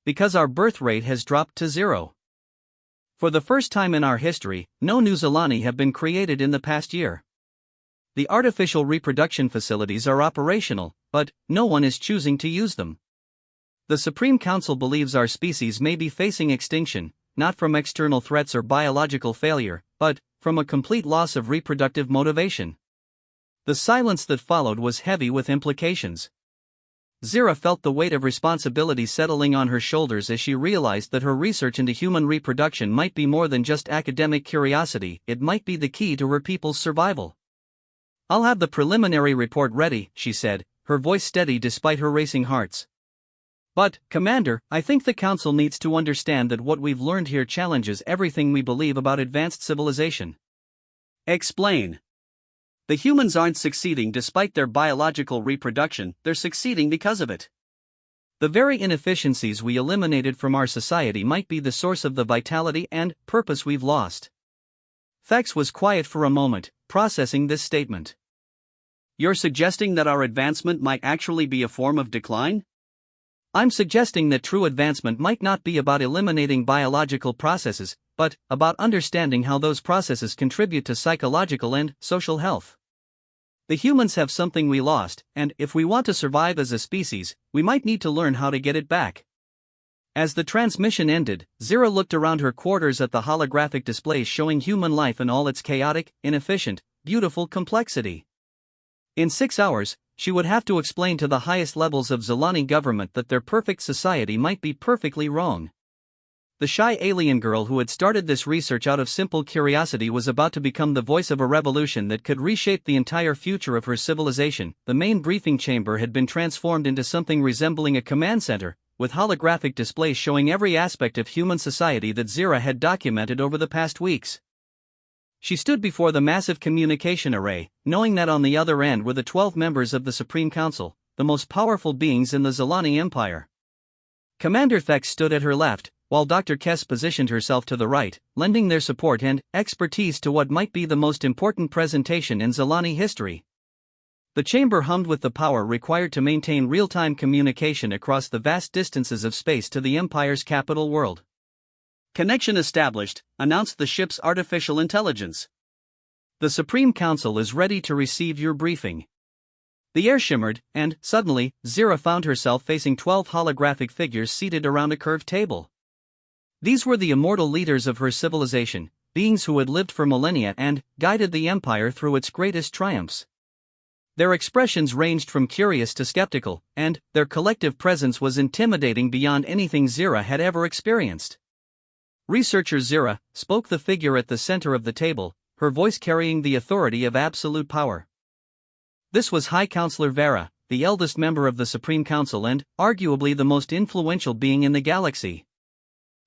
Speaker 1: Because our birth rate has dropped to zero. For the first time in our history, no new Zilani have been created in the past year. The artificial reproduction facilities are operational, but no one is choosing to use them. The Supreme Council believes our species may be facing extinction, not from external threats or biological failure, but from a complete loss of reproductive motivation. The silence that followed was heavy with implications. Zira felt the weight of responsibility settling on her shoulders as she realized that her research into human reproduction might be more than just academic curiosity, it might be the key to her people's survival. "I'll have the preliminary report ready," she said, her voice steady despite her racing hearts. "But, Commander, I think the Council needs to understand that what we've learned here challenges everything we believe about advanced civilization." "Explain." "The humans aren't succeeding despite their biological reproduction, they're succeeding because of it. The very inefficiencies we eliminated from our society might be the source of the vitality and purpose we've lost." Thax was quiet for a moment, processing this statement. "You're suggesting that our advancement might actually be a form of decline?" "I'm suggesting that true advancement might not be about eliminating biological processes, but about understanding how those processes contribute to psychological and social health. The humans have something we lost, and if we want to survive as a species, we might need to learn how to get it back." As the transmission ended, Zira looked around her quarters at the holographic displays showing human life in all its chaotic, inefficient, beautiful complexity. In 6 hours, she would have to explain to the highest levels of Zilani government that their perfect society might be perfectly wrong. The shy alien girl who had started this research out of simple curiosity was about to become the voice of a revolution that could reshape the entire future of her civilization. The main briefing chamber had been transformed into something resembling a command center, with holographic displays showing every aspect of human society that Zira had documented over the past weeks. She stood before the massive communication array, knowing that on the other end were the 12 members of the Supreme Council, the most powerful beings in the Zilani Empire. Commander Thax stood at her left, while Dr. Kess positioned herself to the right, lending their support and expertise to what might be the most important presentation in Zilani history. The chamber hummed with the power required to maintain real-time communication across the vast distances of space to the Empire's capital world. "Connection established," announced the ship's artificial intelligence. "The Supreme Council is ready to receive your briefing." The air shimmered, and, suddenly, Zira found herself facing 12 holographic figures seated around a curved table. These were the immortal leaders of her civilization, beings who had lived for millennia and guided the Empire through its greatest triumphs. Their expressions ranged from curious to skeptical, and their collective presence was intimidating beyond anything Zira had ever experienced. "Researcher Zira," spoke the figure at the center of the table, her voice carrying the authority of absolute power. This was High Counselor Vera, the eldest member of the Supreme Council and, arguably the most influential being in the galaxy.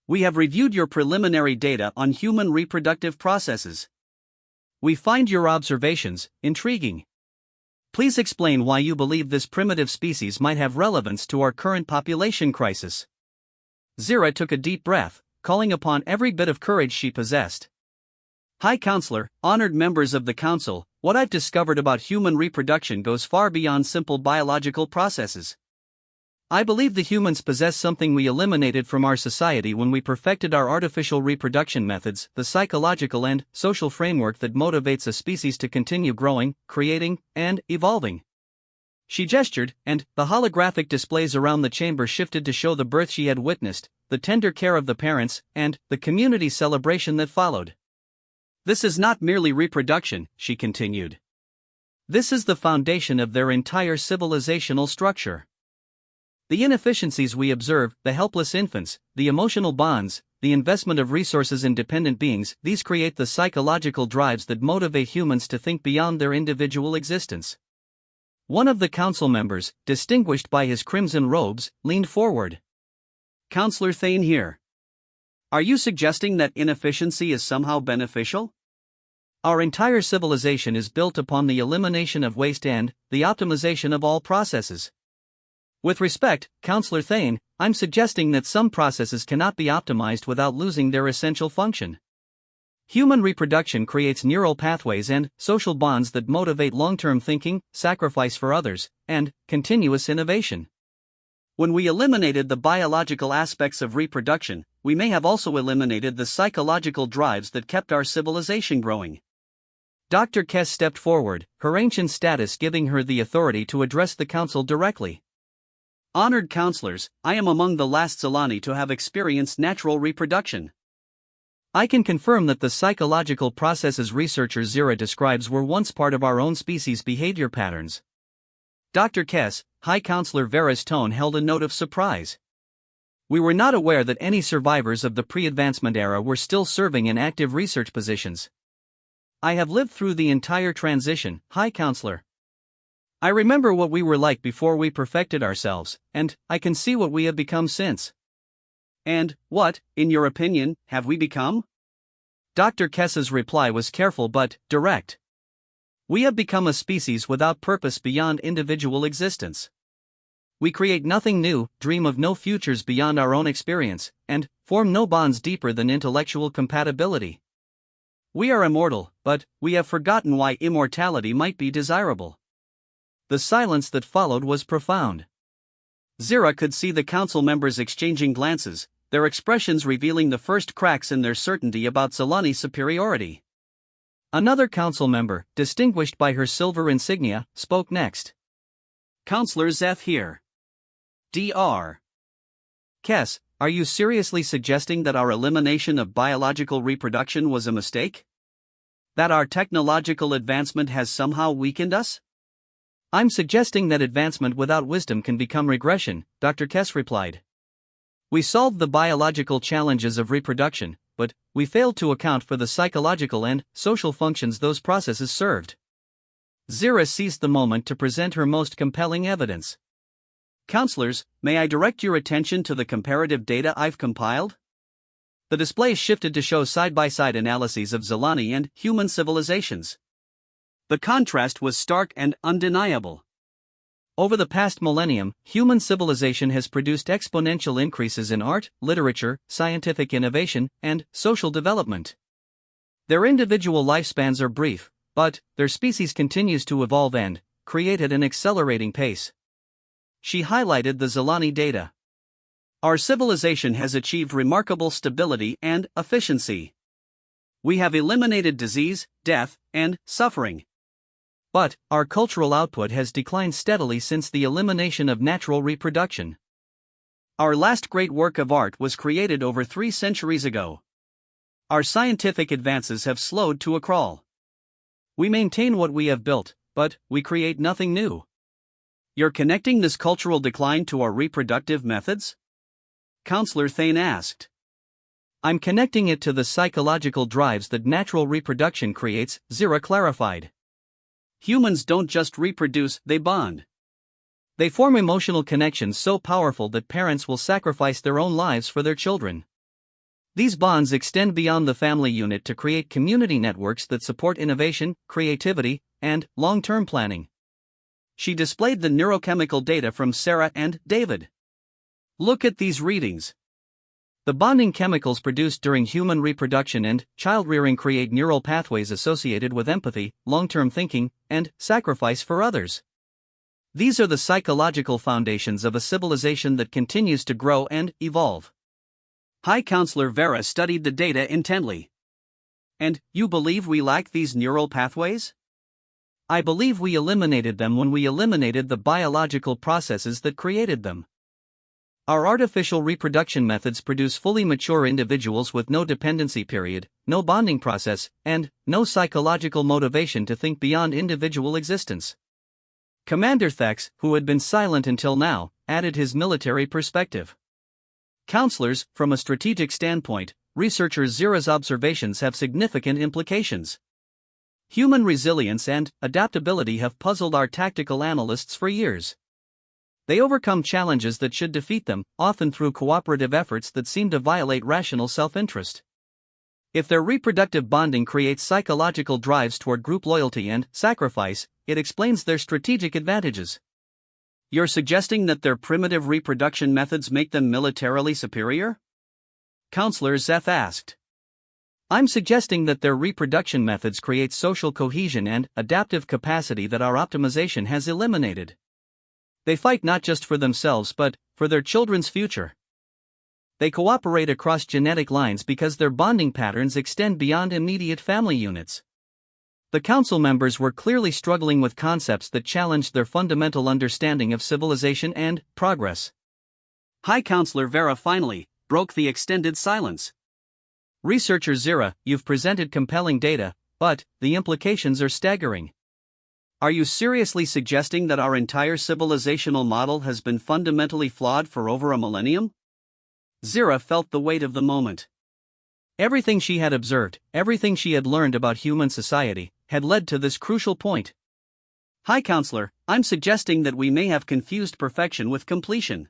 Speaker 1: "We have reviewed your preliminary data on human reproductive processes. We find your observations intriguing. Please explain why you believe this primitive species might have relevance to our current population crisis." Zira took a deep breath, calling upon every bit of courage she possessed. "High Counselor, honored members of the Council, what I've discovered about human reproduction goes far beyond simple biological processes. I believe the humans possess something we eliminated from our society when we perfected our artificial reproduction methods, the psychological and social framework that motivates a species to continue growing, creating, and evolving." She gestured, and the holographic displays around the chamber shifted to show the birth she had witnessed, the tender care of the parents, and the community celebration that followed. "This is not merely reproduction," she continued. "This is the foundation of their entire civilizational structure. The inefficiencies we observe, the helpless infants, the emotional bonds, the investment of resources in dependent beings, these create the psychological drives that motivate humans to think beyond their individual existence." One of the council members, distinguished by his crimson robes, leaned forward. "Counselor Thane here. Are you suggesting that inefficiency is somehow beneficial? Our entire civilization is built upon the elimination of waste and the optimization of all processes. With respect, Counselor Thane, I'm suggesting that some processes cannot be optimized without losing their essential function. Human reproduction creates neural pathways and social bonds that motivate long-term thinking, sacrifice for others, and continuous innovation. When we eliminated the biological aspects of reproduction, we may have also eliminated the psychological drives that kept our civilization growing. Dr. Kess stepped forward, her ancient status giving her the authority to address the council directly. Honored counselors, I am among the last Zilani to have experienced natural reproduction. I can confirm that the psychological processes researcher Zira describes were once part of our own species' behavior patterns. Dr. Kess, High Counselor Vera's tone held a note of surprise. We were not aware that any survivors of the pre-advancement era were still serving in active research positions. I have lived through the entire transition, High Counselor. I remember what we were like before we perfected ourselves, and I can see what we have become since. And, what, in your opinion, have we become? Dr. Kess's reply was careful but direct. We have become a species without purpose beyond individual existence. We create nothing new, dream of no futures beyond our own experience, and form no bonds deeper than intellectual compatibility. We are immortal, but we have forgotten why immortality might be desirable. The silence that followed was profound. Zira could see the council members exchanging glances, their expressions revealing the first cracks in their certainty about Zilani superiority. Another council member, distinguished by her silver insignia, spoke next. Counselor Zeph here. Dr. Kess, are you seriously suggesting that our elimination of biological reproduction was a mistake? That our technological advancement has somehow weakened us? I'm suggesting that advancement without wisdom can become regression, Dr. Kess replied. We solved the biological challenges of reproduction, but we failed to account for the psychological and social functions those processes served. Zira seized the moment to present her most compelling evidence. Counselors, may I direct your attention to the comparative data I've compiled? The display shifted to show side-by-side analyses of Zilani and human civilizations. The contrast was stark and undeniable. Over the past millennium, human civilization has produced exponential increases in art, literature, scientific innovation, and social development. Their individual lifespans are brief, but their species continues to evolve and create at an accelerating pace. She highlighted the Zilani data. Our civilization has achieved remarkable stability and efficiency. We have eliminated disease, death, and suffering. But our cultural output has declined steadily since the elimination of natural reproduction. Our last great work of art was created over 3 centuries ago. Our scientific advances have slowed to a crawl. We maintain what we have built, but we create nothing new. You're connecting this cultural decline to our reproductive methods? Counselor Thane asked. I'm connecting it to the psychological drives that natural reproduction creates, Zira clarified. Humans don't just reproduce, they bond. They form emotional connections so powerful that parents will sacrifice their own lives for their children. These bonds extend beyond the family unit to create community networks that support innovation, creativity, and long-term planning. She displayed the neurochemical data from Sarah and David. Look at these readings. The bonding chemicals produced during human reproduction and child-rearing create neural pathways associated with empathy, long-term thinking, and sacrifice for others. These are the psychological foundations of a civilization that continues to grow and evolve. High Counselor Vera studied the data intently. And you believe we lack these neural pathways? I believe we eliminated them when we eliminated the biological processes that created them. Our artificial reproduction methods produce fully mature individuals with no dependency period, no bonding process, and no psychological motivation to think beyond individual existence. Commander Thex, who had been silent until now, added his military perspective. Counselors, from a strategic standpoint, researcher Zira's observations have significant implications. Human resilience and adaptability have puzzled our tactical analysts for years. They overcome challenges that should defeat them, often through cooperative efforts that seem to violate rational self-interest. If their reproductive bonding creates psychological drives toward group loyalty and sacrifice, it explains their strategic advantages. You're suggesting that their primitive reproduction methods make them militarily superior? Counselor Zeph asked. I'm suggesting that their reproduction methods create social cohesion and adaptive capacity that our optimization has eliminated. They fight not just for themselves but for their children's future. They cooperate across genetic lines because their bonding patterns extend beyond immediate family units. The council members were clearly struggling with concepts that challenged their fundamental understanding of civilization and progress. High Counselor Vera finally broke the extended silence. Researcher Zira, you've presented compelling data, but the implications are staggering. Are you seriously suggesting that our entire civilizational model has been fundamentally flawed for over a millennium? Zira felt the weight of the moment. Everything she had observed, everything she had learned about human society, had led to this crucial point. High Counselor, I'm suggesting that we may have confused perfection with completion.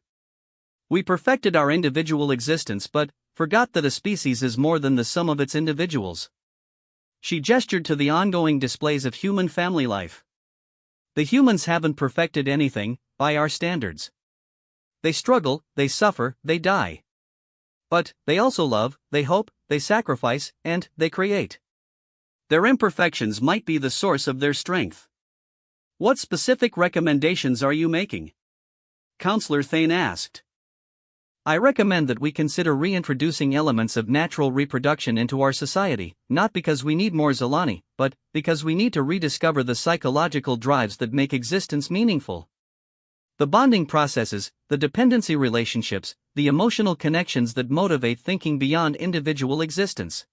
Speaker 1: We perfected our individual existence but forgot that a species is more than the sum of its individuals. She gestured to the ongoing displays of human family life. The humans haven't perfected anything, by our standards. They struggle, they suffer, they die. But they also love, they hope, they sacrifice, and they create. Their imperfections might be the source of their strength. What specific recommendations are you making? Counselor Thane asked. I recommend that we consider reintroducing elements of natural reproduction into our society, not because we need more Zelani, but because we need to rediscover the psychological drives that make existence meaningful. The bonding processes, the dependency relationships, the emotional connections that motivate thinking beyond individual existence.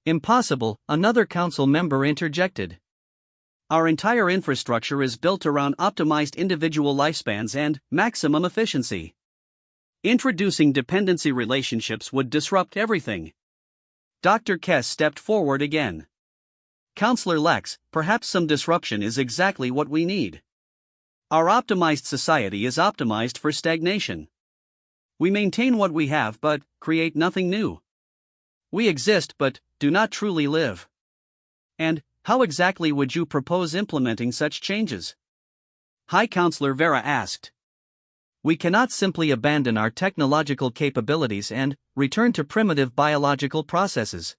Speaker 1: Impossible, another council member interjected. Our entire infrastructure is built around optimized individual lifespans and maximum efficiency. Introducing dependency relationships would disrupt everything. Dr. Kess stepped forward again. Counselor Lex, perhaps some disruption is exactly what we need. Our optimized society is optimized for stagnation. We maintain what we have but create nothing new. We exist but do not truly live. And how exactly would you propose implementing such changes? High Counselor Vera asked. We cannot simply abandon our technological capabilities and return to primitive biological processes.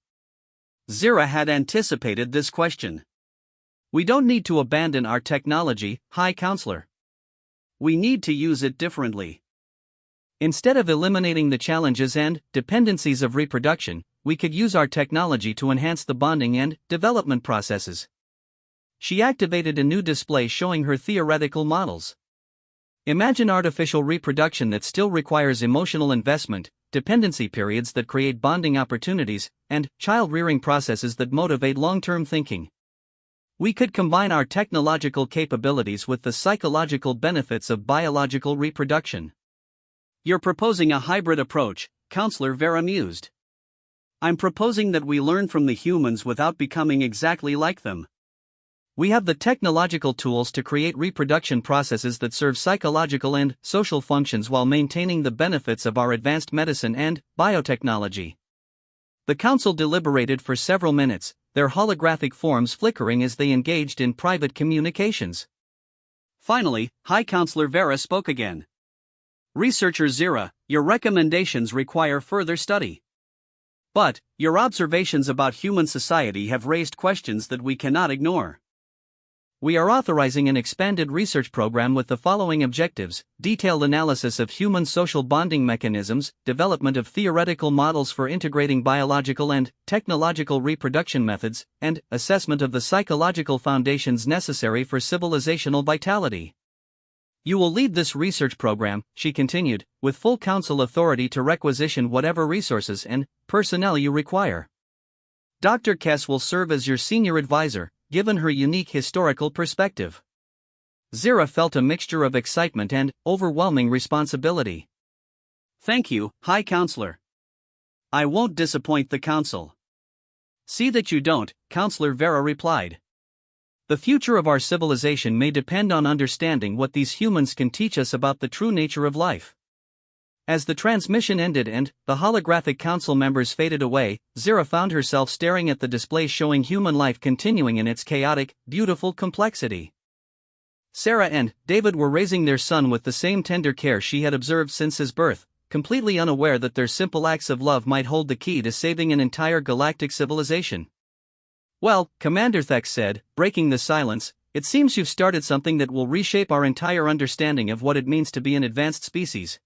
Speaker 1: Zira had anticipated this question. We don't need to abandon our technology, High Counselor. We need to use it differently. Instead of eliminating the challenges and dependencies of reproduction, we could use our technology to enhance the bonding and development processes. She activated a new display showing her theoretical models. Imagine artificial reproduction that still requires emotional investment, dependency periods that create bonding opportunities, and child-rearing processes that motivate long-term thinking. We could combine our technological capabilities with the psychological benefits of biological reproduction. You're proposing a hybrid approach, Counselor Vera mused. I'm proposing that we learn from the humans without becoming exactly like them. We have the technological tools to create reproduction processes that serve psychological and social functions while maintaining the benefits of our advanced medicine and biotechnology. The council deliberated for several minutes, their holographic forms flickering as they engaged in private communications. Finally, High Counselor Vera spoke again. Researcher Zira, your recommendations require further study. But your observations about human society have raised questions that we cannot ignore. We are authorizing an expanded research program with the following objectives: detailed analysis of human social bonding mechanisms, development of theoretical models for integrating biological and technological reproduction methods, and assessment of the psychological foundations necessary for civilizational vitality. You will lead this research program, she continued, with full council authority to requisition whatever resources and personnel you require. Dr. Kess will serve as your senior advisor, given her unique historical perspective. Zira felt a mixture of excitement and overwhelming responsibility. Thank you, High Counselor. I won't disappoint the council. See that you don't, Counselor Vera replied. The future of our civilization may depend on understanding what these humans can teach us about the true nature of life. As the transmission ended and the holographic council members faded away, Zira found herself staring at the display showing human life continuing in its chaotic, beautiful complexity. Sarah and David were raising their son with the same tender care she had observed since his birth, completely unaware that their simple acts of love might hold the key to saving an entire galactic civilization. Well, Commander Thex said, breaking the silence, it seems you've started something that will reshape our entire understanding of what it means to be an advanced species.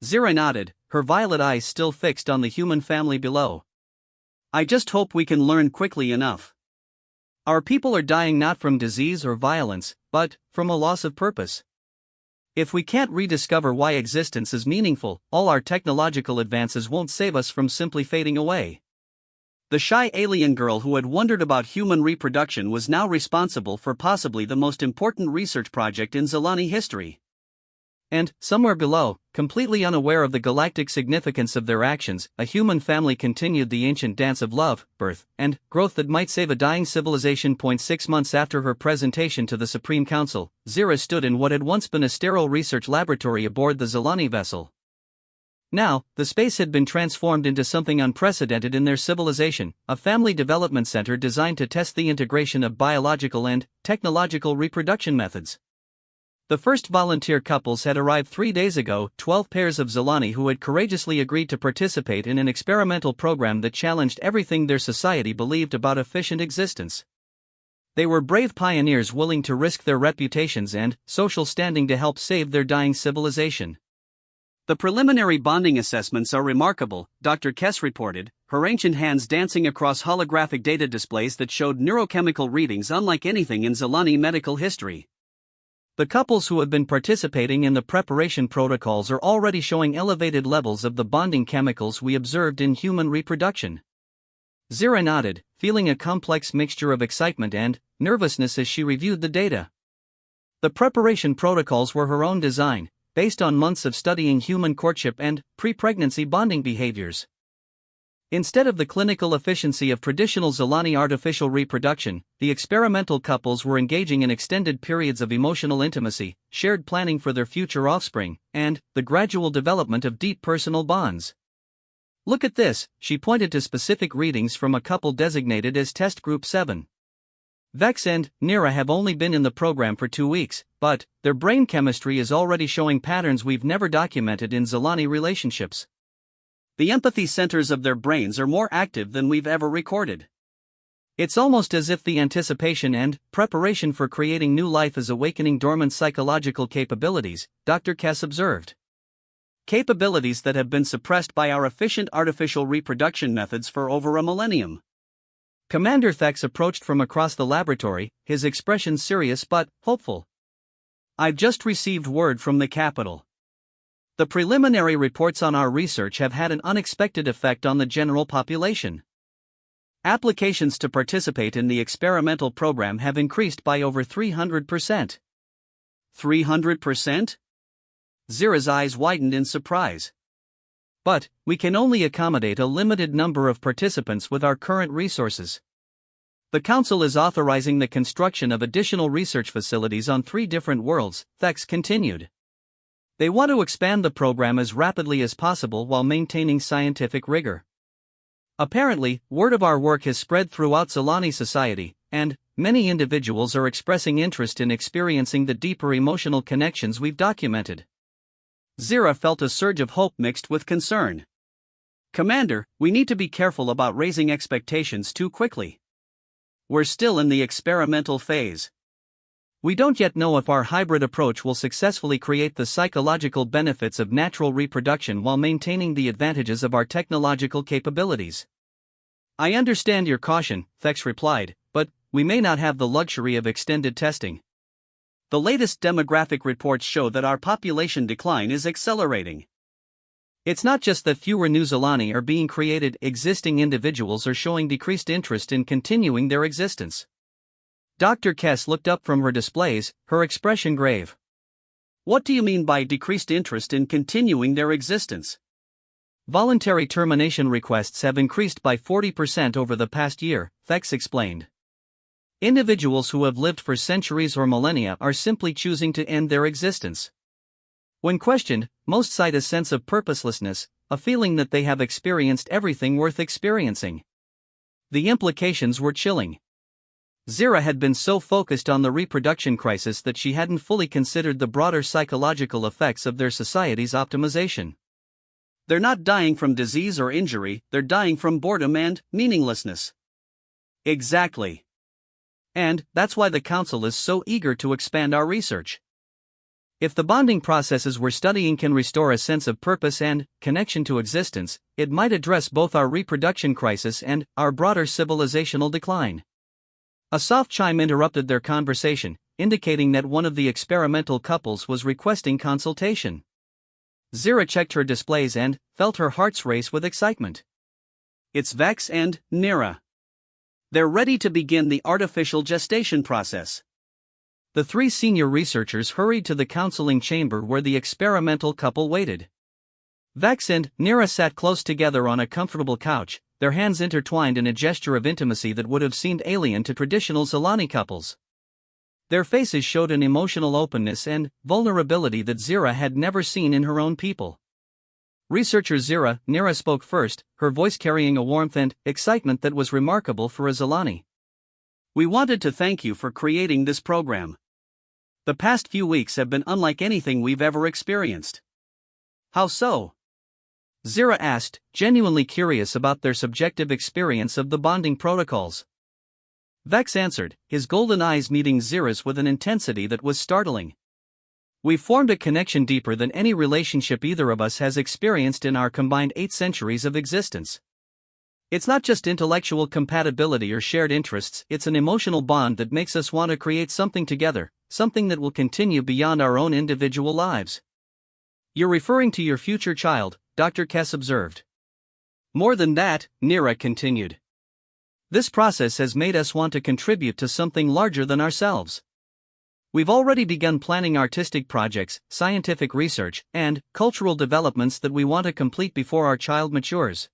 Speaker 1: Zira nodded, her violet eyes still fixed on the human family below. I just hope we can learn quickly enough. Our people are dying not from disease or violence, but from a loss of purpose. If we can't rediscover why existence is meaningful, all our technological advances won't save us from simply fading away. The shy alien girl who had wondered about human reproduction was now responsible for possibly the most important research project in Zilani history. And, somewhere below, completely unaware of the galactic significance of their actions, a human family continued the ancient dance of love, birth, and growth that might save a dying civilization. 6 months after her presentation to the Supreme Council, Zira stood in what had once been a sterile research laboratory aboard the Zilani vessel. Now, the space had been transformed into something unprecedented in their civilization, a family development center designed to test the integration of biological and technological reproduction methods. The first volunteer couples had arrived 3 days ago, 12 pairs of Zilani who had courageously agreed to participate in an experimental program that challenged everything their society believed about efficient existence. They were brave pioneers willing to risk their reputations and social standing to help save their dying civilization. The preliminary bonding assessments are remarkable, Dr. Kess reported, her ancient hands dancing across holographic data displays that showed neurochemical readings unlike anything in Zilani medical history. The couples who have been participating in the preparation protocols are already showing elevated levels of the bonding chemicals we observed in human reproduction. Zira nodded, feeling a complex mixture of excitement and nervousness as she reviewed the data. The preparation protocols were her own design, based on months of studying human courtship and pre-pregnancy bonding behaviors. Instead of the clinical efficiency of traditional Zilani artificial reproduction, the experimental couples were engaging in extended periods of emotional intimacy, shared planning for their future offspring, and the gradual development of deep personal bonds. Look at this, she pointed to specific readings from a couple designated as Test Group 7. Vex and Nira have only been in the program for 2 weeks, but their brain chemistry is already showing patterns we've never documented in Zilani relationships. The empathy centers of their brains are more active than we've ever recorded. It's almost as if the anticipation and preparation for creating new life is awakening dormant psychological capabilities, Dr. Kess observed. Capabilities that have been suppressed by our efficient artificial reproduction methods for over a millennium. Commander Thex approached from across the laboratory, his expression serious but hopeful. I've just received word from the capital. The preliminary reports on our research have had an unexpected effect on the general population. Applications to participate in the experimental program have increased by over 300%. 300%? Zira's eyes widened in surprise. But, we can only accommodate a limited number of participants with our current resources. The Council is authorizing the construction of additional research facilities on 3 different worlds, Thex continued. They want to expand the program as rapidly as possible while maintaining scientific rigor. Apparently, word of our work has spread throughout Zilani society, and many individuals are expressing interest in experiencing the deeper emotional connections we've documented. Zira felt a surge of hope mixed with concern. Commander, we need to be careful about raising expectations too quickly. We're still in the experimental phase. We don't yet know if our hybrid approach will successfully create the psychological benefits of natural reproduction while maintaining the advantages of our technological capabilities. I understand your caution, Thex replied, but we may not have the luxury of extended testing. The latest demographic reports show that our population decline is accelerating. It's not just that fewer new Zilani are being created, existing individuals are showing decreased interest in continuing their existence. Dr. Kess looked up from her displays, her expression grave. What do you mean by decreased interest in continuing their existence? Voluntary termination requests have increased by 40% over the past year, Thex explained. Individuals who have lived for centuries or millennia are simply choosing to end their existence. When questioned, most cite a sense of purposelessness, a feeling that they have experienced everything worth experiencing. The implications were chilling. Zira had been so focused on the reproduction crisis that she hadn't fully considered the broader psychological effects of their society's optimization. They're not dying from disease or injury, they're dying from boredom and meaninglessness. Exactly. And that's why the Council is so eager to expand our research. If the bonding processes we're studying can restore a sense of purpose and connection to existence, it might address both our reproduction crisis and our broader civilizational decline. A soft chime interrupted their conversation, indicating that one of the experimental couples was requesting consultation. Zira checked her displays and felt her hearts race with excitement. It's Vex and Nira. They're ready to begin the artificial gestation process. The three senior researchers hurried to the counseling chamber where the experimental couple waited. Vex and Nira sat close together on a comfortable couch, their hands intertwined in a gesture of intimacy that would have seemed alien to traditional Zelani couples. Their faces showed an emotional openness and vulnerability that Zira had never seen in her own people. Researcher Nira spoke first, her voice carrying a warmth and excitement that was remarkable for a Zelani. We wanted to thank you for creating this program. The past few weeks have been unlike anything we've ever experienced. How so? Zira asked, genuinely curious about their subjective experience of the bonding protocols. Vex answered, his golden eyes meeting Zira's with an intensity that was startling. We've formed a connection deeper than any relationship either of us has experienced in our combined 8 centuries of existence. It's not just intellectual compatibility or shared interests, it's an emotional bond that makes us want to create something together, something that will continue beyond our own individual lives. You're referring to your future child, Dr. Kess observed. More than that, Nira continued. This process has made us want to contribute to something larger than ourselves. We've already begun planning artistic projects, scientific research, and cultural developments that we want to complete before our child matures.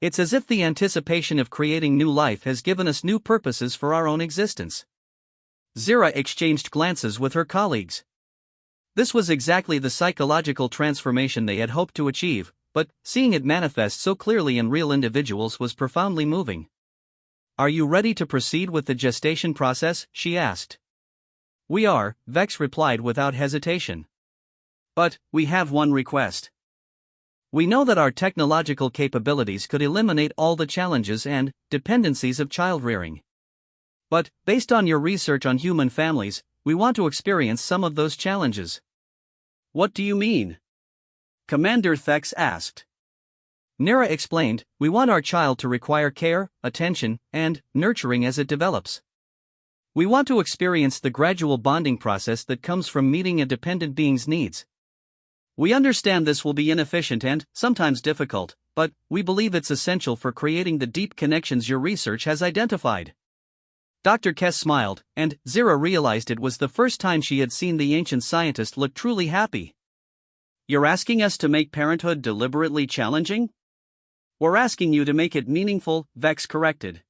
Speaker 1: It's as if the anticipation of creating new life has given us new purposes for our own existence. Zira exchanged glances with her colleagues. This was exactly the psychological transformation they had hoped to achieve, but seeing it manifest so clearly in real individuals was profoundly moving. Are you ready to proceed with the gestation process? She asked. We are, Vex replied without hesitation. But we have one request. We know that our technological capabilities could eliminate all the challenges and dependencies of child-rearing. But, based on your research on human families, we want to experience some of those challenges. What do you mean? Commander Thex asked. Nira explained, we want our child to require care, attention, and nurturing as it develops. We want to experience the gradual bonding process that comes from meeting a dependent being's needs. We understand this will be inefficient and sometimes difficult, but we believe it's essential for creating the deep connections your research has identified. Dr. Kess smiled, and Zira realized it was the first time she had seen the ancient scientist look truly happy. You're asking us to make parenthood deliberately challenging? We're asking you to make it meaningful, Vex corrected.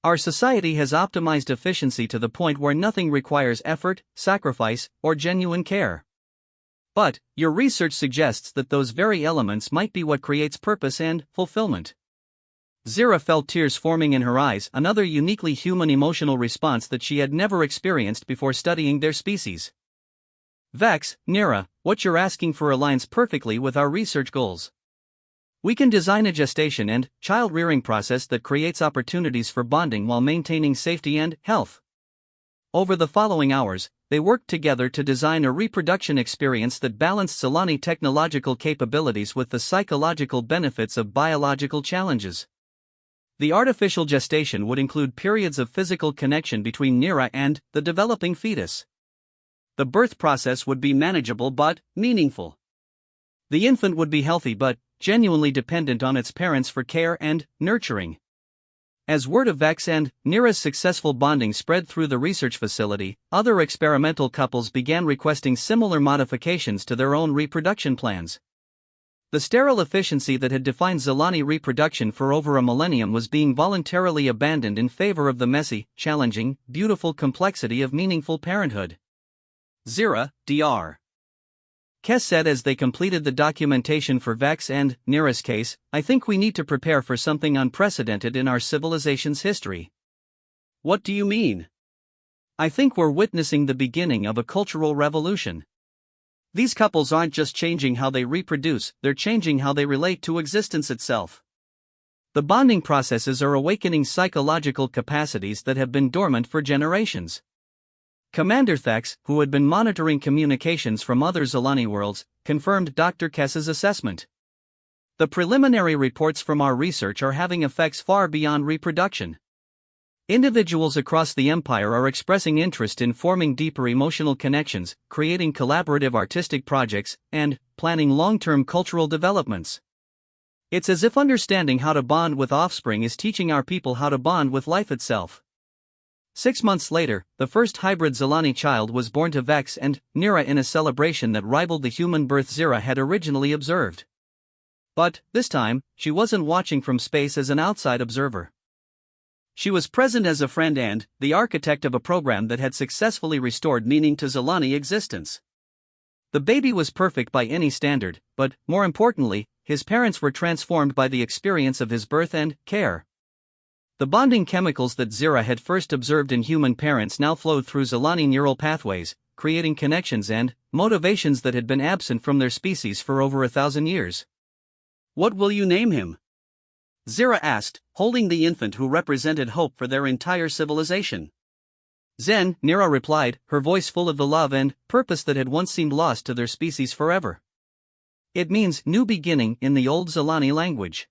Speaker 1: Our society has optimized efficiency to the point where nothing requires effort, sacrifice, or genuine care. But, your research suggests that those very elements might be what creates purpose and fulfillment. Zira felt tears forming in her eyes, another uniquely human emotional response that she had never experienced before studying their species. Vex, Nira, what you're asking for aligns perfectly with our research goals. We can design a gestation and child-rearing process that creates opportunities for bonding while maintaining safety and health. Over the following hours, they worked together to design a reproduction experience that balanced Zelani technological capabilities with the psychological benefits of biological challenges. The artificial gestation would include periods of physical connection between Nira and the developing fetus. The birth process would be manageable but meaningful. The infant would be healthy but genuinely dependent on its parents for care and nurturing. As word of Vex and Nira's successful bonding spread through the research facility, other experimental couples began requesting similar modifications to their own reproduction plans. The sterile efficiency that had defined Zelani reproduction for over a millennium was being voluntarily abandoned in favor of the messy, challenging, beautiful complexity of meaningful parenthood. Zira, Dr. Kess said as they completed the documentation for Vex and Nira's case, I think we need to prepare for something unprecedented in our civilization's history. What do you mean? I think we're witnessing the beginning of a cultural revolution. These couples aren't just changing how they reproduce, they're changing how they relate to existence itself. The bonding processes are awakening psychological capacities that have been dormant for generations. Commander Thex, who had been monitoring communications from other Zilani worlds, confirmed Dr. Kess's assessment. The preliminary reports from our research are having effects far beyond reproduction. Individuals across the Empire are expressing interest in forming deeper emotional connections, creating collaborative artistic projects, and planning long-term cultural developments. It's as if understanding how to bond with offspring is teaching our people how to bond with life itself. 6 months later, the first hybrid Zilani child was born to Vex and Nira in a celebration that rivaled the human birth Zira had originally observed. But, this time, she wasn't watching from space as an outside observer. She was present as a friend and the architect of a program that had successfully restored meaning to Zilani existence. The baby was perfect by any standard, but, more importantly, his parents were transformed by the experience of his birth and care. The bonding chemicals that Zira had first observed in human parents now flowed through Zilani neural pathways, creating connections and motivations that had been absent from their species for over 1,000 years. "What will you name him?" Zira asked, holding the infant who represented hope for their entire civilization. "Zen," Nira replied, her voice full of the love and purpose that had once seemed lost to their species forever. "It means new beginning in the old Zilani language."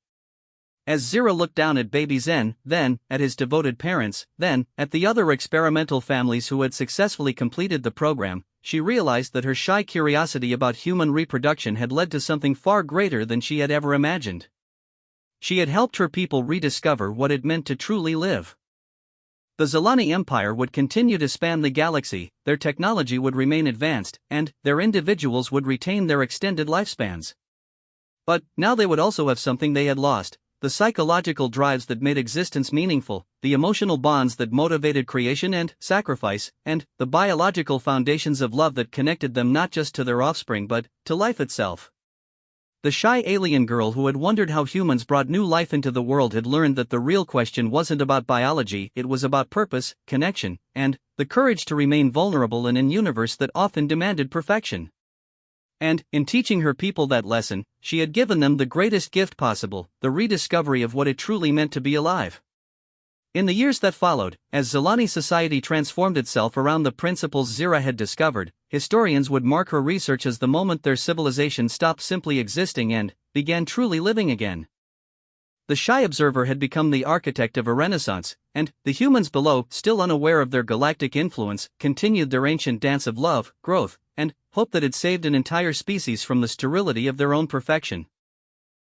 Speaker 1: As Zira looked down at baby Zen, then at his devoted parents, then at the other experimental families who had successfully completed the program, she realized that her shy curiosity about human reproduction had led to something far greater than she had ever imagined. She had helped her people rediscover what it meant to truly live. The Zilani Empire would continue to span the galaxy, their technology would remain advanced, and their individuals would retain their extended lifespans. But now they would also have something they had lost: the psychological drives that made existence meaningful, the emotional bonds that motivated creation and sacrifice, and the biological foundations of love that connected them not just to their offspring but to life itself. The shy alien girl who had wondered how humans brought new life into the world had learned that the real question wasn't about biology, it was about purpose, connection, and the courage to remain vulnerable in a universe that often demanded perfection. And, in teaching her people that lesson, she had given them the greatest gift possible: the rediscovery of what it truly meant to be alive. In the years that followed, as Zilani society transformed itself around the principles Zira had discovered, historians would mark her research as the moment their civilization stopped simply existing and began truly living again. The shy observer had become the architect of a renaissance, and the humans below, still unaware of their galactic influence, continued their ancient dance of love, growth, and hope that had saved an entire species from the sterility of their own perfection.